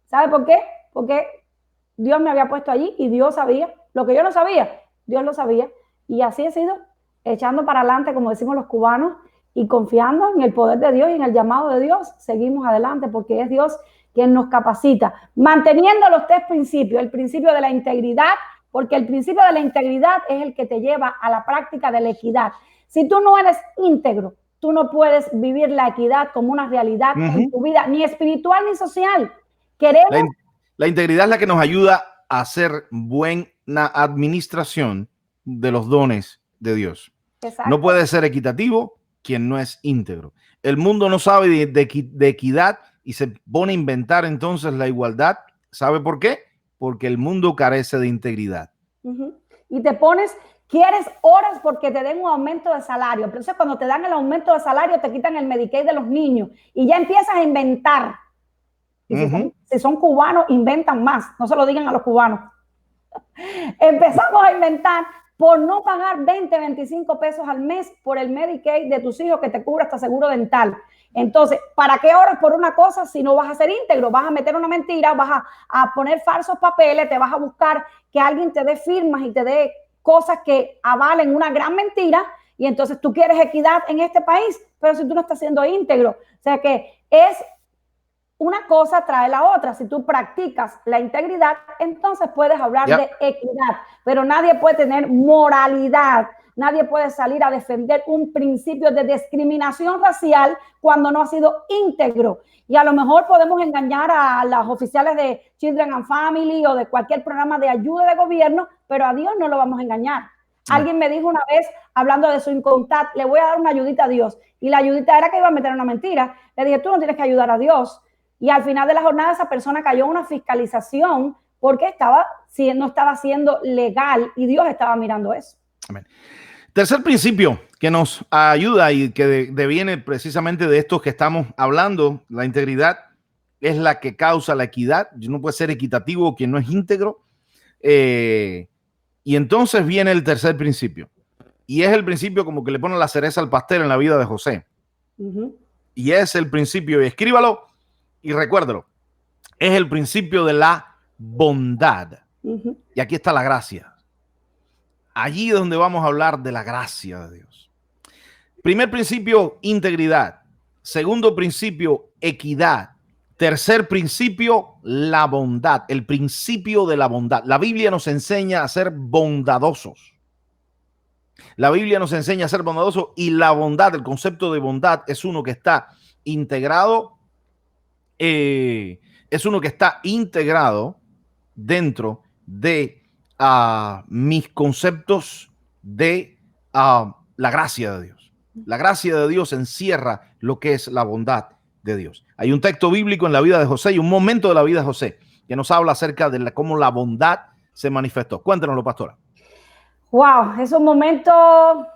¿Sabe por qué? Porque Dios me había puesto allí y Dios sabía. Lo que yo no sabía, Dios lo sabía. Y así he sido, echando para adelante, como decimos los cubanos, y confiando en el poder de Dios y en el llamado de Dios. Seguimos adelante porque es Dios quien nos capacita, manteniendo los 3 principios: el principio de la integridad, porque el principio de la integridad es el que te lleva a la práctica de la equidad. Si tú no eres íntegro, tú no puedes vivir la equidad como una realidad en tu vida, ni espiritual ni social. La integridad es la que nos ayuda a hacer buena administración de los dones de Dios. Exacto. No puede ser equitativo quien no es íntegro. El mundo no sabe de equidad y se pone a inventar entonces la igualdad. ¿Sabe por qué? Porque el mundo carece de integridad. Y te pones, quieres horas porque te den un aumento de salario. Pero entonces cuando te dan el aumento de salario te quitan el Medicaid de los niños y ya empiezas a inventar. Y si son cubanos, inventan más. No se lo digan a los cubanos. Empezamos a inventar por no pagar 20, 25 pesos al mes por el Medicaid de tus hijos que te cubre hasta seguro dental. Entonces, ¿para qué oras por una cosa si no vas a ser íntegro? Vas a meter una mentira, vas a poner falsos papeles, te vas a buscar que alguien te dé firmas y te dé cosas que avalen una gran mentira, y entonces tú quieres equidad en este país, pero si tú no estás siendo íntegro. O sea que es una cosa trae la otra. Si tú practicas la integridad, entonces puedes hablar de equidad, pero nadie puede tener moralidad. Nadie puede salir a defender un principio de discriminación racial cuando no ha sido íntegro. Y a lo mejor podemos engañar a los oficiales de Children and Family o de cualquier programa de ayuda de gobierno, pero a Dios no lo vamos a engañar. Alguien me dijo una vez, hablando de su incontat, le voy a dar una ayudita a Dios. Y la ayudita era que iba a meter una mentira. Le dije, tú no tienes que ayudar a Dios. Y al final de la jornada esa persona cayó en una fiscalización porque no estaba siendo legal y Dios estaba mirando eso. Amén. Tercer principio que nos ayuda y que deviene precisamente de estos que estamos hablando: la integridad es la que causa la equidad. No puede ser equitativo quien no es íntegro. Y entonces viene el tercer principio. y es el principio como que le pone la cereza al pastel en la vida de José. Y es el principio, y escríbalo y recuérdalo, es el principio de la bondad. Y aquí está la gracia. Allí es donde vamos a hablar de la gracia de Dios. Primer principio, integridad. Segundo principio, equidad. Tercer principio, la bondad. El principio de la bondad. La Biblia nos enseña a ser bondadosos. La Biblia nos enseña a ser bondadosos, y la bondad, el concepto de bondad es uno que está integrado, dentro de mis conceptos de la gracia de Dios. La gracia de Dios encierra lo que es la bondad de Dios. Hay un texto bíblico en la vida de José y un momento de la vida de José que nos habla acerca de cómo la bondad se manifestó. Cuéntanoslo, pastora. Wow, es un momento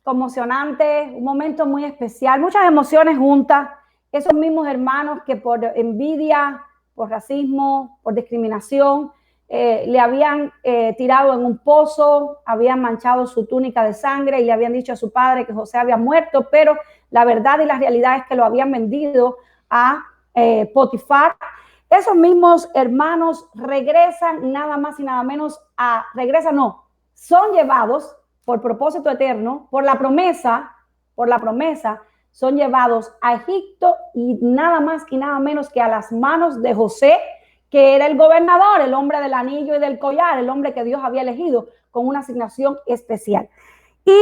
conmocionante, un momento muy especial, muchas emociones juntas. Esos mismos hermanos que por envidia, por racismo, por discriminación, le habían tirado en un pozo, habían manchado su túnica de sangre y le habían dicho a su padre que José había muerto, pero la verdad y la realidad es que lo habían vendido a Potifar. Esos mismos hermanos regresan nada más y nada menos son llevados por propósito eterno, por la promesa, son llevados a Egipto, y nada más y nada menos que a las manos de José, que era el gobernador, el hombre del anillo y del collar, el hombre que Dios había elegido con una asignación especial. Y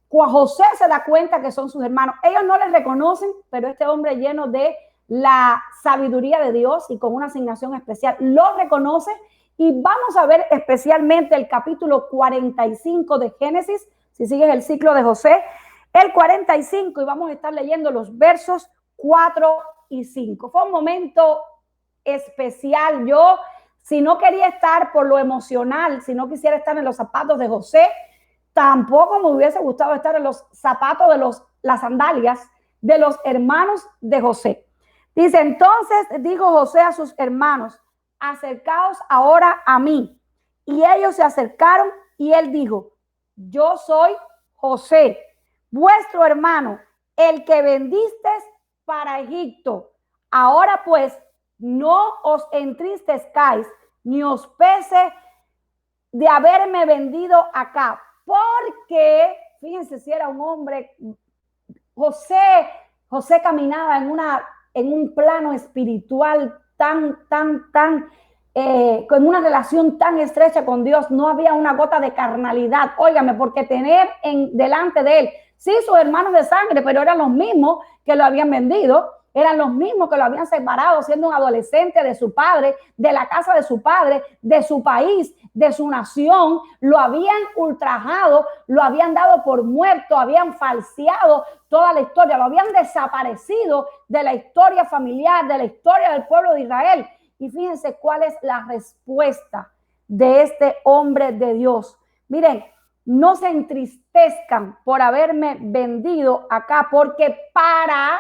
cuando José se da cuenta que son sus hermanos, ellos no les reconocen, pero este hombre lleno de la sabiduría de Dios y con una asignación especial lo reconoce. Y vamos a ver especialmente el capítulo 45 de Génesis, si sigues el ciclo de José, el 45, y vamos a estar leyendo los versos 4 y 5. Fue un momento especial. Yo, si no quería estar por lo emocional, si no quisiera estar en los zapatos de José, tampoco me hubiese gustado estar en los zapatos de las sandalias de los hermanos de José. Dice, entonces dijo José a sus hermanos: acercaos ahora a mí. Y ellos se acercaron, y él dijo: yo soy José, vuestro hermano, el que vendisteis para Egipto. Ahora pues, no os entristezcáis, ni os pese de haberme vendido acá, porque, fíjense si era un hombre, José caminaba en un plano espiritual con una relación tan estrecha con Dios. No había una gota de carnalidad, óigame, porque tener delante de él, sí, sus hermanos de sangre, pero eran los mismos que lo habían vendido, eran los mismos que lo habían separado siendo un adolescente de su padre, de la casa de su padre, de su país, de su nación. Lo habían ultrajado, lo habían dado por muerto, habían falseado toda la historia, lo habían desaparecido de la historia familiar, de la historia del pueblo de Israel. Y fíjense cuál es la respuesta de este hombre de Dios. Miren, no se entristezcan por haberme vendido acá, porque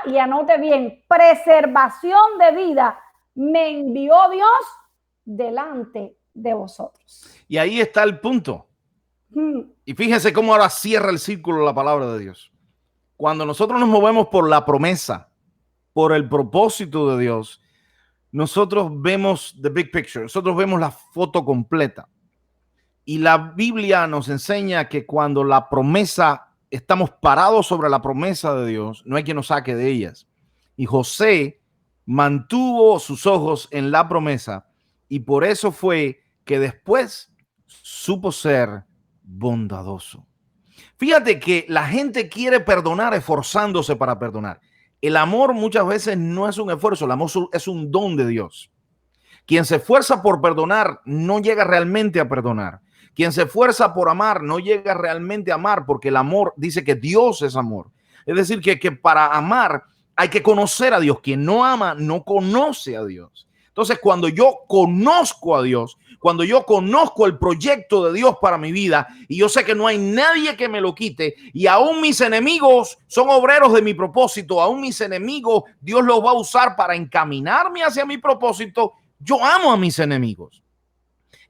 y anote bien, preservación de vida me envió Dios delante de vosotros. Y ahí está el punto. Y fíjense cómo ahora cierra el círculo la palabra de Dios. Cuando nosotros nos movemos por la promesa, por el propósito de Dios, nosotros vemos the big picture, nosotros vemos la foto completa. Y la Biblia nos enseña que cuando la promesa, estamos parados sobre la promesa de Dios, no hay quien nos saque de ellas. Y José mantuvo sus ojos en la promesa, y por eso fue que después supo ser bondadoso. Fíjate que la gente quiere perdonar esforzándose para perdonar. El amor muchas veces no es un esfuerzo, el amor es un don de Dios. Quien se esfuerza por perdonar no llega realmente a perdonar. Quien se esfuerza por amar no llega realmente a amar, porque el amor dice que Dios es amor. Es decir, que para amar hay que conocer a Dios. Quien no ama no conoce a Dios. Entonces, cuando yo conozco a Dios, cuando yo conozco el proyecto de Dios para mi vida, y yo sé que no hay nadie que me lo quite, y aún mis enemigos son obreros de mi propósito, aún mis enemigos Dios los va a usar para encaminarme hacia mi propósito, yo amo a mis enemigos.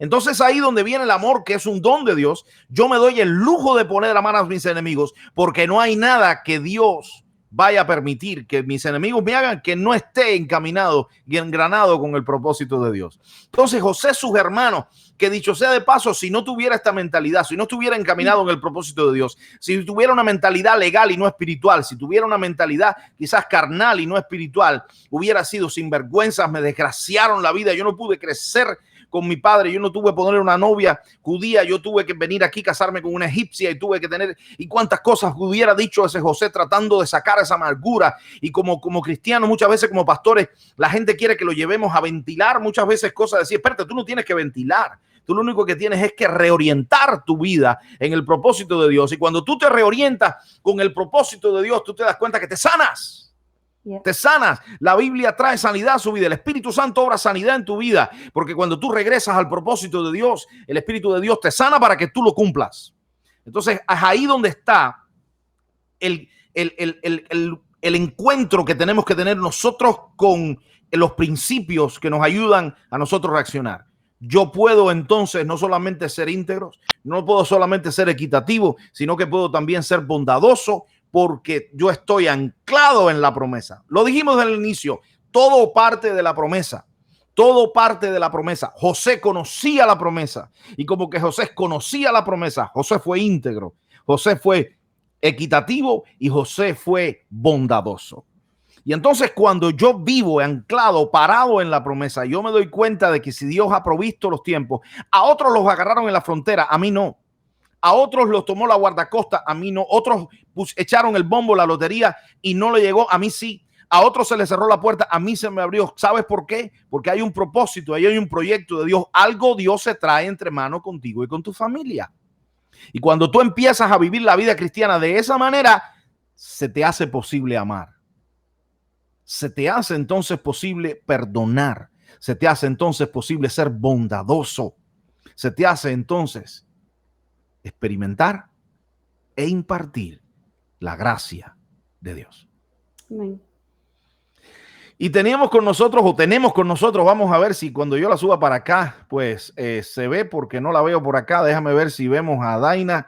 Entonces ahí donde viene el amor, que es un don de Dios, yo me doy el lujo de poner a mano a mis enemigos, porque no hay nada que Dios vaya a permitir que mis enemigos me hagan que no esté encaminado y engranado con el propósito de Dios. Entonces José, sus hermanos, que dicho sea de paso, si no tuviera esta mentalidad, si no estuviera encaminado en el propósito de Dios, si tuviera una mentalidad legal y no espiritual, si tuviera una mentalidad quizás carnal y no espiritual, hubiera sido sinvergüenzas, me desgraciaron la vida, yo no pude crecer con mi padre, yo no tuve que poner una novia judía, yo tuve que venir aquí casarme con una egipcia y tuve que tener, y cuántas cosas hubiera dicho ese José tratando de sacar esa amargura. Y como cristianos, muchas veces como pastores, la gente quiere que lo llevemos a ventilar muchas veces cosas, decir, espérate, tú no tienes que ventilar, tú lo único que tienes es que reorientar tu vida en el propósito de Dios. Y cuando tú te reorientas con el propósito de Dios, tú te das cuenta que te sanas. Te sanas. La Biblia trae sanidad a su vida. El Espíritu Santo obra sanidad en tu vida, porque cuando tú regresas al propósito de Dios, el Espíritu de Dios te sana para que tú lo cumplas. Entonces es ahí donde está el encuentro que tenemos que tener nosotros con los principios que nos ayudan a nosotros reaccionar. Yo puedo entonces no solamente ser íntegro, no puedo solamente ser equitativo, sino que puedo también ser bondadoso, porque yo estoy anclado en la promesa. Lo dijimos desde el inicio, todo parte de la promesa. Todo parte de la promesa. José conocía la promesa, y como que José conocía la promesa, José fue íntegro, José fue equitativo y José fue bondadoso. Y entonces cuando yo vivo anclado, parado en la promesa, yo me doy cuenta de que si Dios ha provisto los tiempos, a otros los agarraron en la frontera, a mí no. A otros los tomó la guardacosta, a mí no. Otros echaron el bombo, la lotería, y no le llegó, a mí sí. A otros se les cerró la puerta, a mí se me abrió. ¿Sabes por qué? Porque hay un propósito, ahí hay un proyecto de Dios. Algo Dios se trae entre manos contigo y con tu familia. Y cuando tú empiezas a vivir la vida cristiana de esa manera, se te hace posible amar. Se te hace entonces posible perdonar. Se te hace entonces posible ser bondadoso. Se te hace entonces experimentar e impartir la gracia de Dios. Amén. Y tenemos con nosotros, vamos a ver si cuando yo la suba para acá, pues se ve, porque no la veo por acá. Déjame ver si vemos a Daina.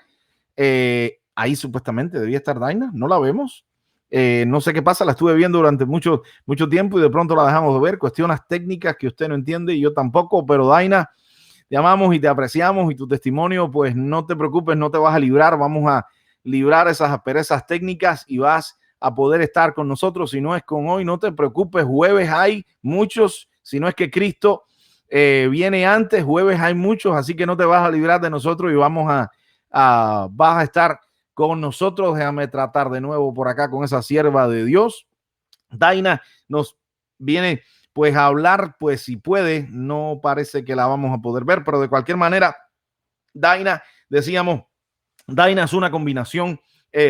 Ahí supuestamente debía estar Daina, no la vemos. No sé qué pasa, la estuve viendo durante mucho tiempo y de pronto la dejamos de ver. Cuestiones técnicas que usted no entiende y yo tampoco, pero Daina, te amamos y te apreciamos, y tu testimonio, pues no te preocupes, no te vas a librar. Vamos a librar esas asperezas técnicas y vas a poder estar con nosotros. Si no es con hoy, no te preocupes, jueves hay muchos, si no es que Cristo viene antes, jueves hay muchos, así que no te vas a librar de nosotros y vas a estar con nosotros. Déjame tratar de nuevo por acá con esa sierva de Dios. Daina nos viene pues a hablar, pues si puede, no parece que la vamos a poder ver, pero de cualquier manera, Daina, decíamos, Daina es una combinación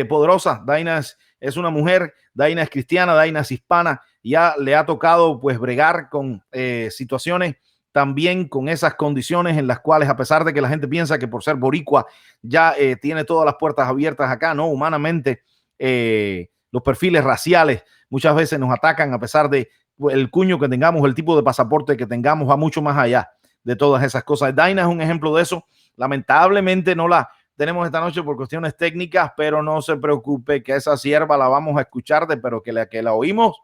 poderosa. Daina es una mujer, Daina es cristiana, Daina es hispana, ya le ha tocado pues bregar con situaciones también con esas condiciones en las cuales, a pesar de que la gente piensa que por ser boricua ya tiene todas las puertas abiertas acá, no, humanamente los perfiles raciales muchas veces nos atacan, a pesar de el cuño que tengamos, el tipo de pasaporte que tengamos, va mucho más allá de todas esas cosas. Daina es un ejemplo de eso. Lamentablemente no la tenemos esta noche por cuestiones técnicas, pero no se preocupe, que esa sierva la vamos a escuchar, pero que la oímos,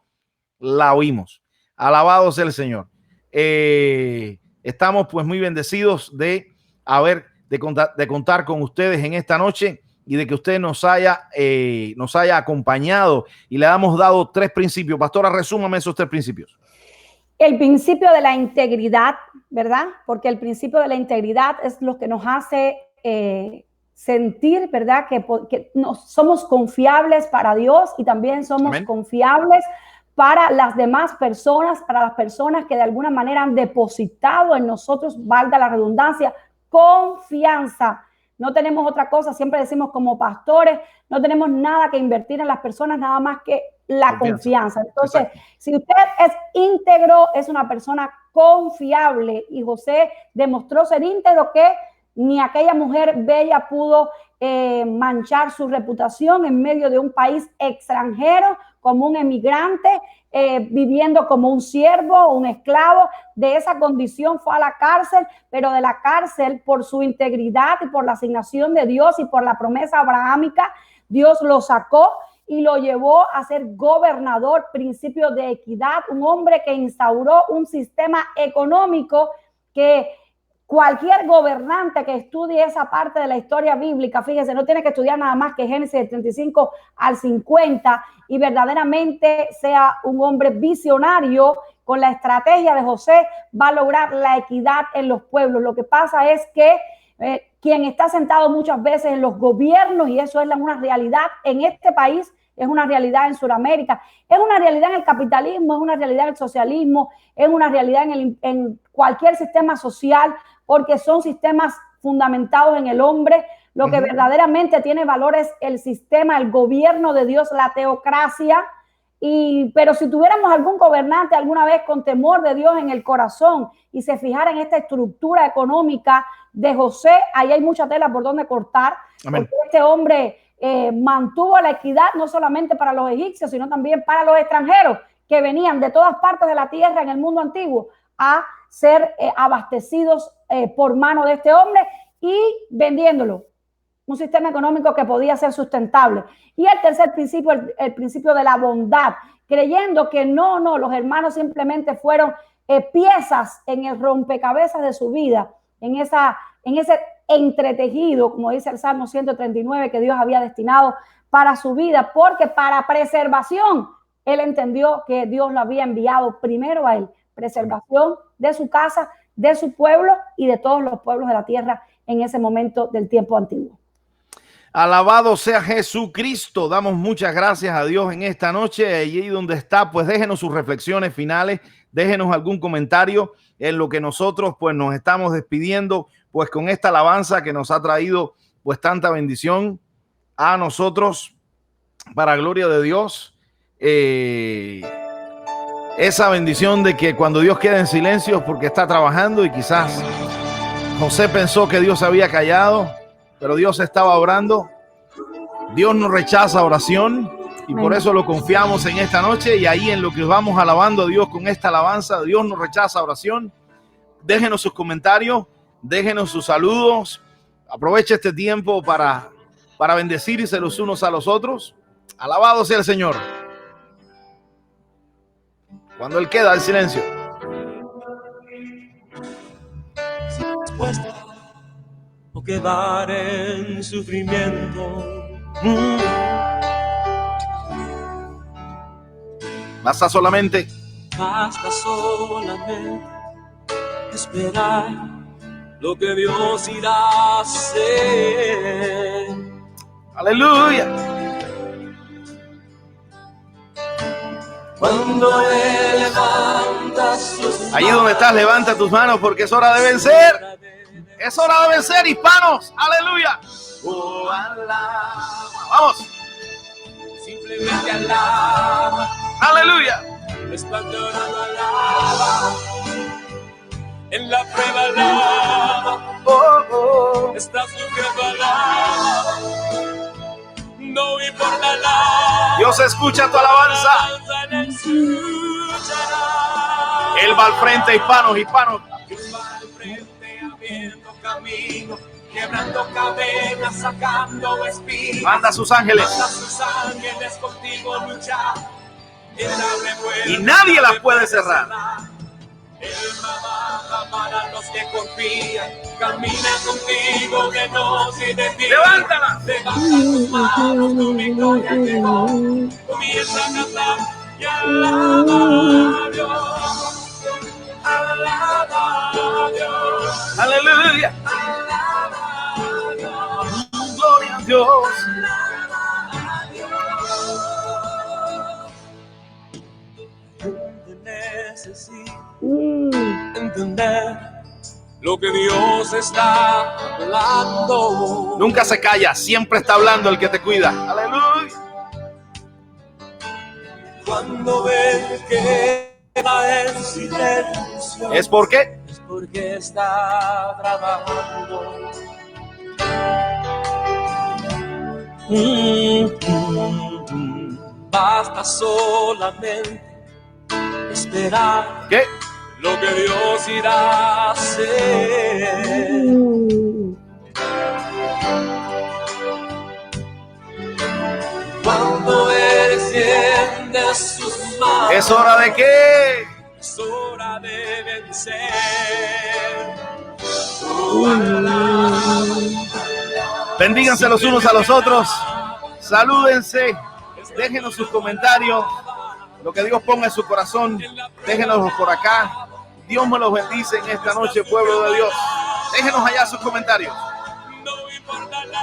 la oímos. Alabado sea el Señor. Estamos pues muy bendecidos de contar con ustedes en esta noche, y de que usted nos haya acompañado, y le hemos dado 3 principios. Pastora, resúmame esos 3 principios. El principio de la integridad, ¿verdad? Porque el principio de la integridad es lo que nos hace sentir, ¿verdad? Que somos confiables para Dios, y también somos Amén. Confiables para las demás personas, para las personas que de alguna manera han depositado en nosotros, valga la redundancia, confianza. No tenemos otra cosa, siempre decimos como pastores, no tenemos nada que invertir en las personas, nada más que la confianza. Entonces, exacto, si usted es íntegro, es una persona confiable, y José demostró ser íntegro, que ni aquella mujer bella pudo manchar su reputación en medio de un país extranjero como un emigrante, viviendo como un siervo, un esclavo. De esa condición fue a la cárcel, pero de la cárcel, por su integridad y por la asignación de Dios y por la promesa abrahámica, Dios lo sacó y lo llevó a ser gobernador, principio de equidad, un hombre que instauró un sistema económico que cualquier gobernante que estudie esa parte de la historia bíblica, fíjese, no tiene que estudiar nada más que Génesis del 35 al 50 y verdaderamente sea un hombre visionario con la estrategia de José, va a lograr la equidad en los pueblos. Lo que pasa es que quien está sentado muchas veces en los gobiernos, y eso es una realidad en este país, es una realidad en Sudamérica, es una realidad en el capitalismo, es una realidad en el socialismo, es una realidad en cualquier sistema social, porque son sistemas fundamentados en el hombre. Lo que verdaderamente tiene valor es el sistema, el gobierno de Dios, la teocracia. Pero si tuviéramos algún gobernante alguna vez con temor de Dios en el corazón y se fijara en esta estructura económica de José, ahí hay mucha tela por donde cortar. Amén. Porque este hombre mantuvo la equidad no solamente para los egipcios, sino también para los extranjeros que venían de todas partes de la tierra en el mundo antiguo a ser abastecidos por mano de este hombre y vendiéndolo. Un sistema económico que podía ser sustentable. Y el tercer principio, el principio de la bondad, creyendo que no, los hermanos simplemente fueron piezas en el rompecabezas de su vida, en ese entretejido, como dice el Salmo 139, que Dios había destinado para su vida, porque para preservación, él entendió que Dios lo había enviado primero a él, preservación de su casa, de su pueblo y de todos los pueblos de la tierra en ese momento del tiempo antiguo. Alabado sea Jesucristo. Damos muchas gracias a Dios en esta noche. Allí donde está, pues déjenos sus reflexiones finales, déjenos algún comentario en lo que nosotros pues nos estamos despidiendo pues con esta alabanza que nos ha traído pues tanta bendición a nosotros para gloria de Dios. Esa bendición de que cuando Dios queda en silencio es porque está trabajando, y quizás José pensó que Dios había callado, pero Dios estaba orando. Dios no rechaza oración y por eso lo confiamos en esta noche, y ahí en lo que vamos alabando a Dios con esta alabanza, Dios no rechaza oración. Déjenos sus comentarios, déjenos sus saludos. Aproveche este tiempo para bendecirse los unos a los otros. Alabado sea el Señor. Cuando Él queda en silencio. O quedar en sufrimiento. Basta solamente esperar lo que Dios irá a hacer. Aleluya. Cuando Él levanta sus manos, allí donde estás, levanta tus manos porque es hora de vencer. Es hora de vencer, hispanos. Aleluya. Oh, alaba. Vamos. Simplemente alaba. Aleluya. Estás llorando, alaba. En la prueba, alaba. Oh, oh. Estás sufriendo, alaba. No importa, alaba. Dios escucha tu alabanza. Él va al frente, hispanos. Él va al frente, abriendo camino, quebrando cadenas, sacando espinas. Manda a sus ángeles. Manda a sus ángeles contigo luchar. Y nadie las puede cerrar. Él trabaja para los que confían. Camina contigo de noche y de día. Levántala. Levanta tus manos, tu victoria llegó. Comienza a cantar y alaba a Dios. Alaba a Dios. Aleluya. Alaba a Dios. Gloria a Dios. Alaba a Dios. Necesito entender lo que Dios está hablando. Nunca se calla, siempre está hablando el que te cuida. Aleluya. Cuando ven que va en silencio, ¿Es por qué? es porque está trabajando. basta solamente esperar. ¿Qué? Lo que Dios irá a hacer. Cuando Él extiende sus manos, ¿Es hora de qué? es hora de vencer. Bendíganse los unos a los otros. Salúdense. Déjenos sus comentarios. Lo que Dios ponga en su corazón, déjenos por acá. Dios me los bendice en esta noche, pueblo de Dios. Déjenos allá sus comentarios. No importa la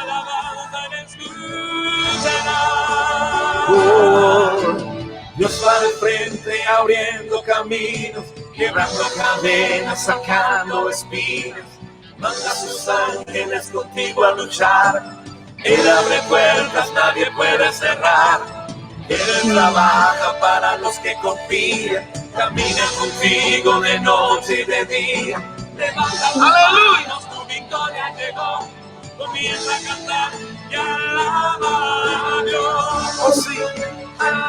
alabanza le escuchará. Dios va de frente abriendo caminos, quebrando cadenas, sacando espinas. Manda a sus ángeles contigo a luchar. Él abre puertas, nadie puede cerrar. Él trabaja para los que confían. Camina contigo de noche y de día. Levanta tus manos, tu victoria llegó. Comienza a cantar y alaba a Dios. Oh, sí.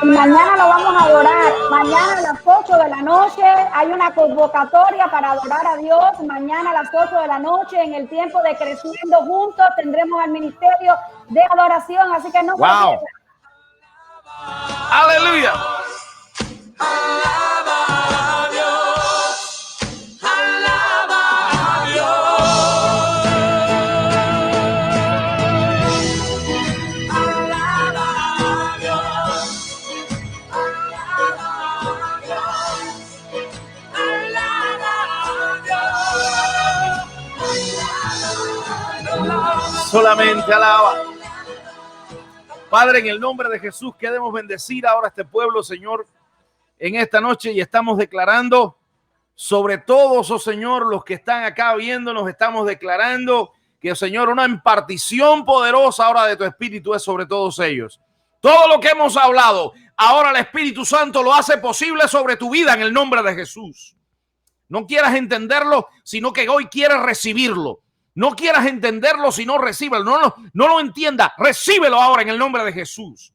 Y mañana lo vamos a adorar. Mañana a las 8 de la noche hay una convocatoria para adorar a Dios. Mañana a las 8 de la noche, en el tiempo de Creciendo Juntos, tendremos el ministerio de adoración. Así que no se pierdan. Aleluya. Alaba a Dios. Alaba a Dios. Alaba a Dios. Alaba a Dios. Alaba a Dios. Solamente alaba. Padre, en el nombre de Jesús, queremos bendecir ahora a este pueblo, Señor, en esta noche, y estamos declarando sobre todos, oh Señor, los que están acá viéndonos, estamos declarando que, Señor, una impartición poderosa ahora de tu Espíritu es sobre todos ellos. Todo lo que hemos hablado, ahora el Espíritu Santo lo hace posible sobre tu vida en el nombre de Jesús. No quieras entenderlo, sino que hoy quieres recibirlo. No quieras entenderlo, sino recíbelo. No lo entienda, recíbelo ahora en el nombre de Jesús.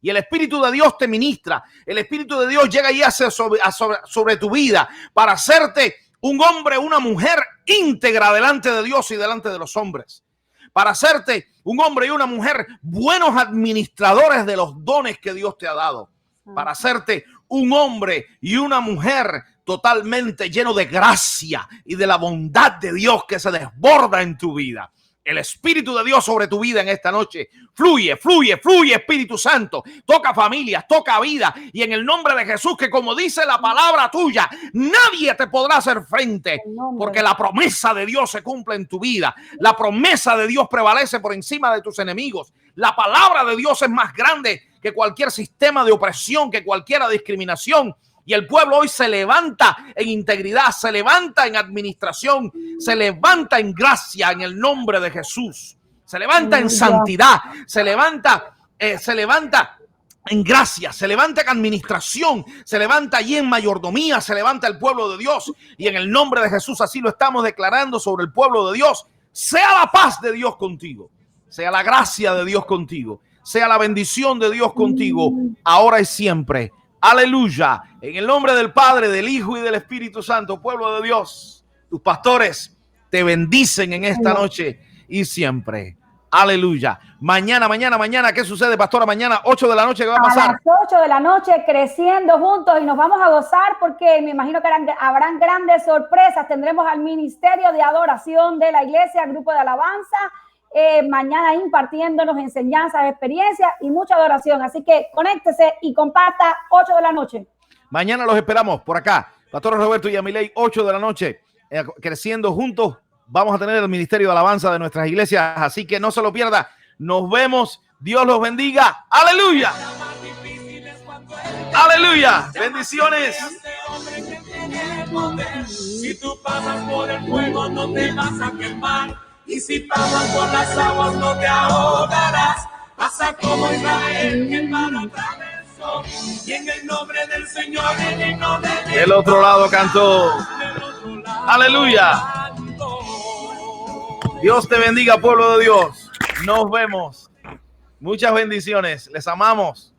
Y el Espíritu de Dios te ministra. El Espíritu de Dios llega y hace sobre tu vida para hacerte un hombre, una mujer íntegra delante de Dios y delante de los hombres. Para hacerte un hombre y una mujer buenos administradores de los dones que Dios te ha dado. Para hacerte un hombre y una mujer totalmente lleno de gracia y de la bondad de Dios que se desborda en tu vida. El Espíritu de Dios sobre tu vida en esta noche. Fluye, fluye, fluye, Espíritu Santo. Toca familias, toca vida. Y en el nombre de Jesús, que como dice la palabra tuya, nadie te podrá hacer frente. Porque la promesa de Dios se cumple en tu vida. La promesa de Dios prevalece por encima de tus enemigos. La palabra de Dios es más grande que cualquier sistema de opresión, que cualquier discriminación. Y el pueblo hoy se levanta en integridad, se levanta en administración, se levanta en gracia en el nombre de Jesús. Se levanta en santidad, se levanta en gracia, se levanta en administración, se levanta allí en mayordomía, se levanta el pueblo de Dios. Y en el nombre de Jesús así lo estamos declarando sobre el pueblo de Dios. Sea la paz de Dios contigo, sea la gracia de Dios contigo, sea la bendición de Dios contigo, ahora y siempre. Aleluya. En el nombre del Padre, del Hijo y del Espíritu Santo, pueblo de Dios, tus pastores te bendicen en esta noche y siempre. Aleluya. Mañana, ¿qué sucede, pastora? Mañana, 8 de la noche, ¿qué va a pasar? A las 8 de la noche, Creciendo Juntos, y nos vamos a gozar porque me imagino que habrán grandes sorpresas. Tendremos al Ministerio de Adoración de la Iglesia, Grupo de Alabanza, mañana impartiéndonos enseñanzas, experiencias y mucha adoración. Así que conéctese y comparta 8 de la noche. Mañana los esperamos por acá. Pastor Roberto y Amilei, 8 de la noche, Creciendo Juntos. Vamos a tener el Ministerio de Alabanza de nuestras iglesias, así que no se lo pierda. Nos vemos. Dios los bendiga. ¡Aleluya! ¡Aleluya! ¡Bendiciones! Si tú pasas por el fuego, no te vas a quemar. Y si pasas por las aguas, no te ahogarás. Pasa como Israel, que el mar atravesó. Y en el nombre del Señor, el himno del otro lado cantó. ¡Aleluya! Dios te bendiga, pueblo de Dios. Nos vemos. Muchas bendiciones. Les amamos.